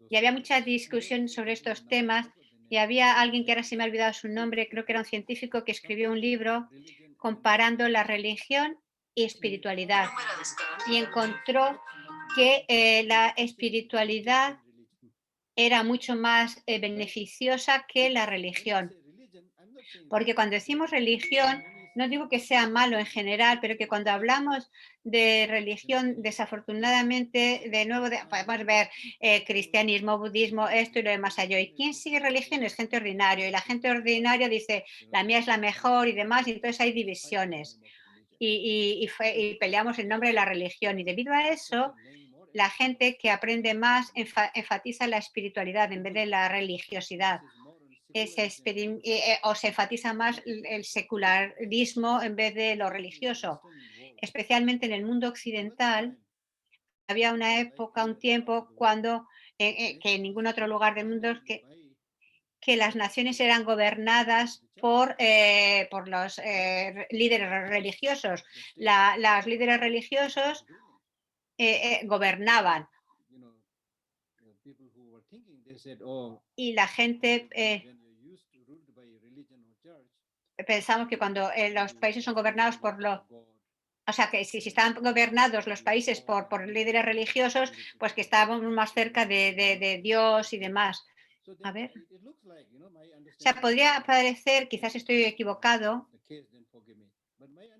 y había mucha discusión sobre estos temas y había alguien que ahora se me ha olvidado su nombre, creo que era un científico que escribió un libro comparando la religión y espiritualidad y encontró que la espiritualidad era mucho más beneficiosa que la religión. Porque cuando decimos religión, no digo que sea malo en general, pero que cuando hablamos de religión, desafortunadamente, de nuevo podemos ver cristianismo, budismo, esto y lo demás allá. ¿Y quién sigue religión? Es gente ordinaria. Y la gente ordinaria dice, la mía es la mejor y demás, y entonces hay divisiones. Y peleamos en nombre de la religión. Y debido a eso, la gente que aprende más enfatiza la espiritualidad en vez de la religiosidad. O se enfatiza más el secularismo en vez de lo religioso. Especialmente en el mundo occidental, había una época, un tiempo, cuando, que en ningún otro lugar del mundo, que las naciones eran gobernadas por los líderes religiosos. Los líderes religiosos gobernaban y la gente pensamos que cuando los países son gobernados o sea, que si están gobernados los países por líderes religiosos, pues que estábamos más cerca de Dios y demás. A ver. O sea, podría parecer, quizás estoy equivocado,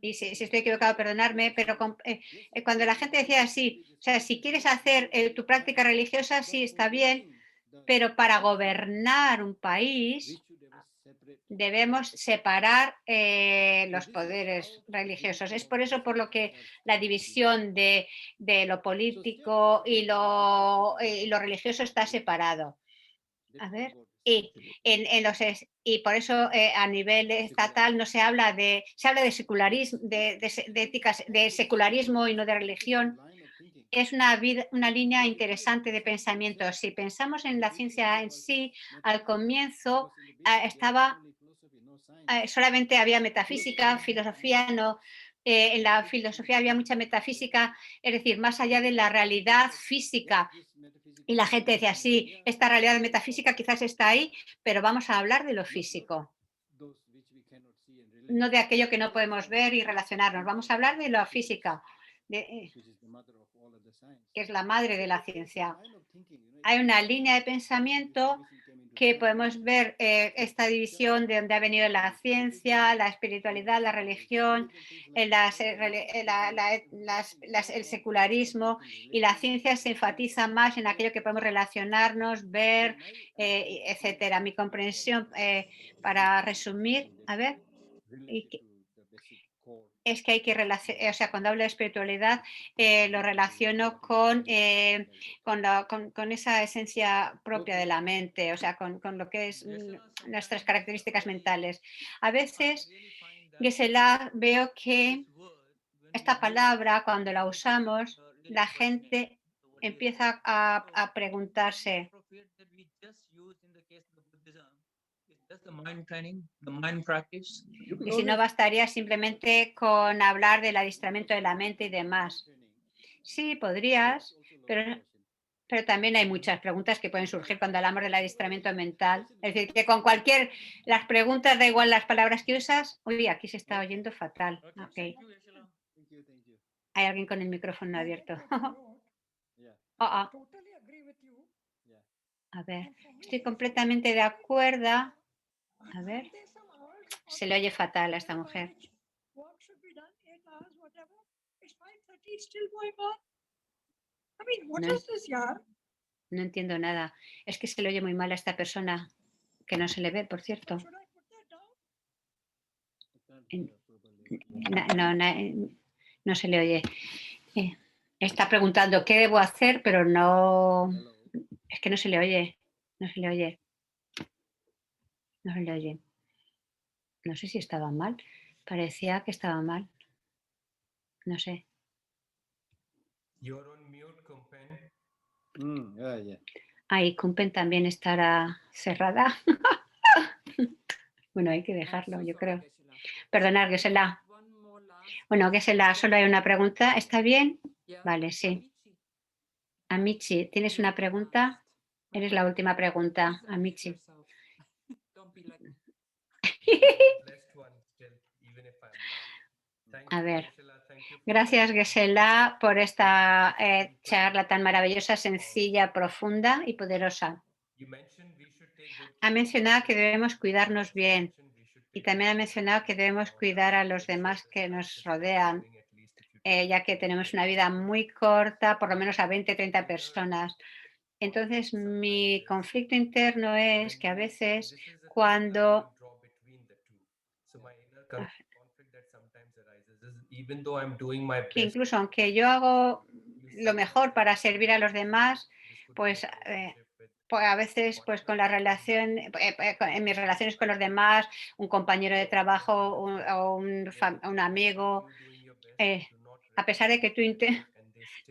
y si estoy equivocado, perdonarme, pero cuando la gente decía así, o sea, si quieres hacer tu práctica religiosa, sí, está bien, pero para gobernar un país debemos separar los poderes religiosos. Es por eso por lo que la división de lo político y lo religioso está separado. A ver, y por eso a nivel estatal no se habla se habla de secularismo, de éticas, de secularismo y no de religión. Es una línea interesante de pensamiento. Si pensamos en la ciencia en sí, al comienzo solamente había metafísica, filosofía no. En la filosofía había mucha metafísica, es decir, más allá de la realidad física. Y la gente decía, sí, esta realidad metafísica quizás está ahí, pero vamos a hablar de lo físico, no de aquello que no podemos ver y relacionarnos. Vamos a hablar de la física, que es la madre de la ciencia. Hay una línea de pensamiento que podemos ver esta división de donde ha venido la ciencia, la espiritualidad, la religión, el secularismo, y la ciencia se enfatiza más en aquello que podemos relacionarnos, ver, etcétera. Mi comprensión, para resumir, a ver, es que hay que relacionar, o sea, cuando hablo de espiritualidad, lo relaciono con esa esencia propia de la mente, o sea, con lo que es nuestras características mentales. A veces, Gisela, veo que esta palabra, cuando la usamos, la gente empieza a preguntarse, y si no bastaría simplemente con hablar del adiestramiento de la mente y demás. Sí, podrías, pero también hay muchas preguntas que pueden surgir cuando hablamos del adiestramiento mental. Es decir, que con las preguntas, da igual las palabras que usas. Uy, aquí se está oyendo fatal. Ok. Hay alguien con el micrófono abierto. Oh. A ver, estoy completamente de acuerdo. A ver, se le oye fatal a esta mujer. No entiendo nada. Es que se le oye muy mal a esta persona, que no se le ve, por cierto. No se le oye. Está preguntando qué debo hacer, pero no. Es que no se le oye. No se le oye. No se le oye. No sé si estaba mal. Parecía que estaba mal. No sé. Ahí Kumpen también estará cerrada. Bueno, hay que dejarlo, yo creo. Perdonad, Gisela. Bueno, Gisela, solo hay una pregunta. ¿Está bien? Vale, sí. Amici, ¿tienes una pregunta? Eres la última pregunta, Amici. A ver. Gracias, Gisela, por esta charla tan maravillosa, sencilla, profunda y poderosa. Ha mencionado que debemos cuidarnos bien y también ha mencionado que debemos cuidar a los demás que nos rodean, ya que tenemos una vida muy corta, por lo menos a 20, 30 personas. Entonces, mi conflicto interno es que a veces cuando que incluso aunque yo hago lo mejor para servir a los demás, pues, pues a veces pues con la relación, en mis relaciones con los demás, un compañero de trabajo o un amigo, eh, a pesar de que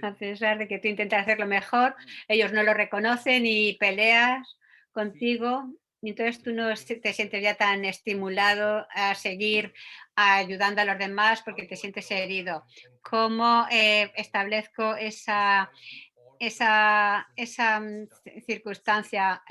a pesar de que tú intentas hacerlo mejor, ellos no lo reconocen y peleas contigo. Y entonces tú no te sientes ya tan estimulado a seguir ayudando a los demás porque te sientes herido. ¿Cómo establezco esa circunstancia,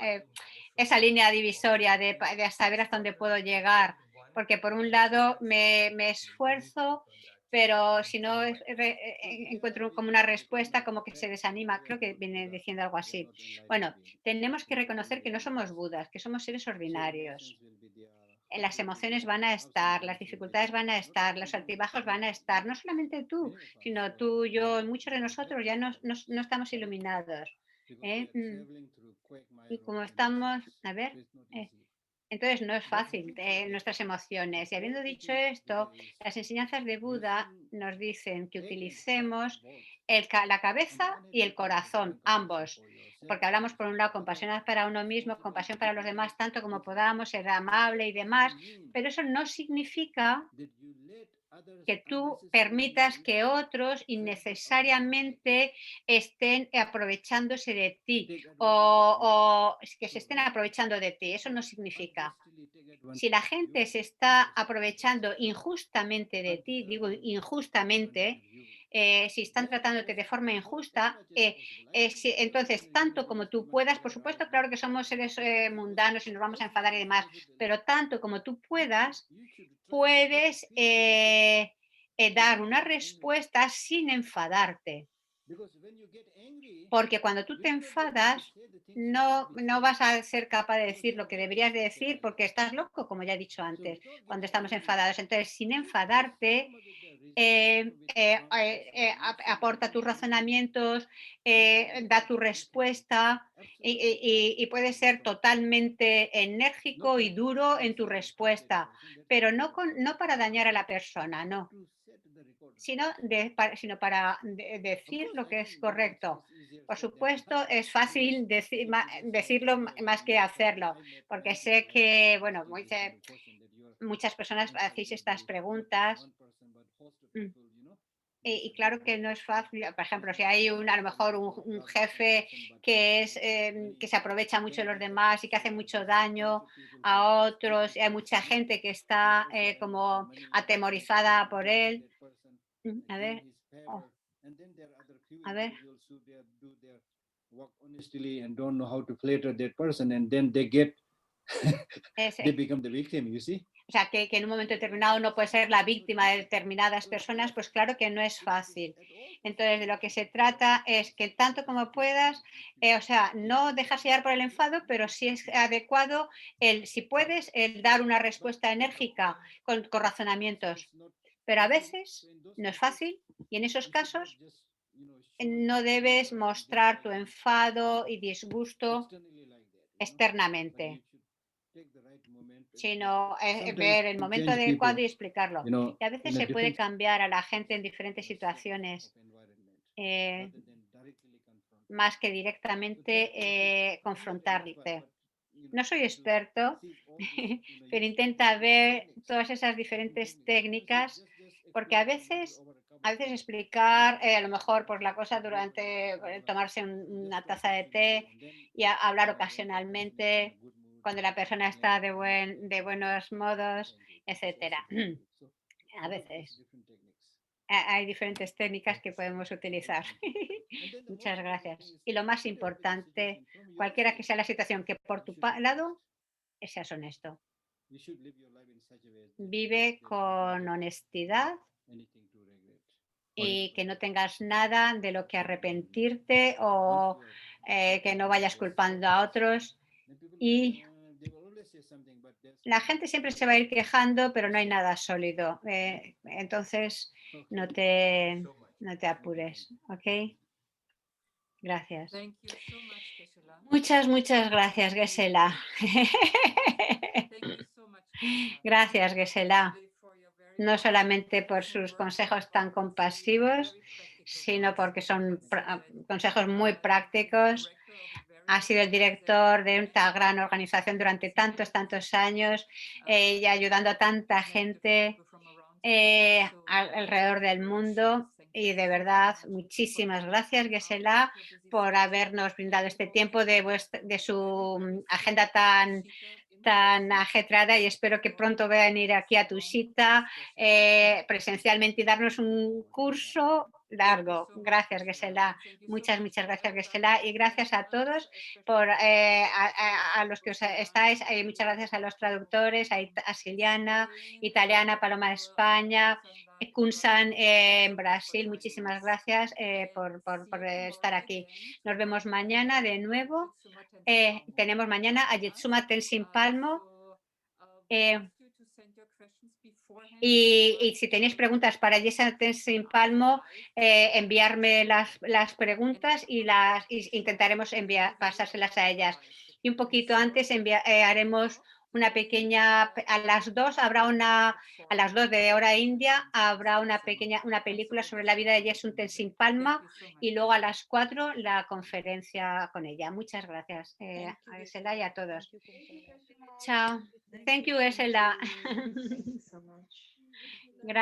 esa línea divisoria de saber hasta dónde puedo llegar? Porque por un lado me esfuerzo, pero si no encuentro como una respuesta, como que se desanima. Creo que viene diciendo algo así. Bueno, tenemos que reconocer que no somos Budas, que somos seres ordinarios. Las emociones van a estar, las dificultades van a estar, los altibajos van a estar, no solamente tú, sino tú, yo, y muchos de nosotros ya no estamos iluminados. ¿Eh? Y como estamos, a ver, eh, entonces no es fácil nuestras emociones. Y habiendo dicho esto, las enseñanzas de Buda nos dicen que utilicemos la cabeza y el corazón, ambos, porque hablamos por un lado compasión para uno mismo, compasión para los demás, tanto como podamos, ser amable y demás, pero eso no significa que tú permitas que otros innecesariamente estén aprovechándose de ti o que se estén aprovechando de ti. Eso no significa. Si la gente se está aprovechando injustamente de ti, digo injustamente, si están tratándote de forma injusta, entonces, tanto como tú puedas, por supuesto, claro que somos seres mundanos y nos vamos a enfadar y demás, pero tanto como tú puedas, puedes dar una respuesta sin enfadarte. Porque cuando tú te enfadas, no vas a ser capaz de decir lo que deberías de decir porque estás loco, como ya he dicho antes, cuando estamos enfadados. Entonces, sin enfadarte, aporta tus razonamientos, da tu respuesta y puedes ser totalmente enérgico y duro en tu respuesta, pero no para dañar a la persona, no, sino para decir lo que es correcto. Por supuesto, es fácil decirlo más que hacerlo, porque sé que, bueno, muchas personas hacéis estas preguntas. Mm. Y claro que no es fácil, por ejemplo, si hay a lo mejor un jefe que se aprovecha mucho de los demás y que hace mucho daño a otros, y hay mucha gente que está como atemorizada por él. A ver, oh, a ver, And don't know how to flatter that person, and then they ese. become the victim, you see. O sea, que en un momento determinado uno puede ser la víctima de determinadas personas, pues claro que no es fácil. Entonces, de lo que se trata es que tanto como puedas, o sea, no dejarse llevar por el enfado, pero si es adecuado, si puedes, el dar una respuesta enérgica con razonamientos. Pero a veces no es fácil y en esos casos no debes mostrar tu enfado y disgusto externamente, sino ver el momento adecuado y explicarlo. Y a veces se puede cambiar a la gente en diferentes situaciones, más que directamente confrontarte. No soy experto, pero intenta ver todas esas diferentes técnicas, porque a veces a veces explicar, a lo mejor pues la cosa durante tomarse una taza de té y hablar ocasionalmente cuando la persona está de buenos modos, etcétera. A veces hay diferentes técnicas que podemos utilizar. Muchas gracias. Y lo más importante, cualquiera que sea la situación, que por tu lado seas honesto. Vive con honestidad y que no tengas nada de lo que arrepentirte o que no vayas culpando a otros. Y la gente siempre se va a ir quejando, pero no hay nada sólido. Entonces, no te apures, ¿ok? Gracias. Thank you so much, Geshe-la. Muchas gracias, Geshe-la. Thank you so much, Geshe-la. Gracias, Geshe-la. Really for your very No solamente por wonderful sus work, consejos but tan also for compasivos, very practical sino ones. porque son And consejos muy prácticos. director of a very Ha sido el big director de organization, una gran organización durante tantos años y ayudando a tanta connect different gente people from around the world. So, alrededor del mundo. thank Y you de so verdad, much muchísimas for gracias, taking Geshe-la, out your busy por schedule habernos brindado este to tiempo de very su full agenda tan in-person. ajetrada, y espero que pronto venir aquí a tu cita presencialmente y darnos un curso largo. Gracias, Geshe-la. Muchas gracias, Geshe-la, y gracias a todos por a los que os estáis. Muchas gracias a los traductores, a Siliana, Italiana, Paloma de España, Kunsan en Brasil. Muchísimas gracias por estar aquí. Nos vemos mañana de nuevo. Tenemos mañana a Yetsuma Tenzin Palmo. Y si tenéis preguntas para Yetsuma Tenzin Palmo, enviarme las preguntas y intentaremos pasárselas a ellas. Y un poquito antes haremos una pequeña, a las 2 a las 2 de hora india, habrá una película sobre la vida de Yetsuma Tenzin Palmo, y luego a las 4 la conferencia con ella. Muchas gracias a Geshe-la y a todos. Chao. Thank you, Geshe-la. Gracias.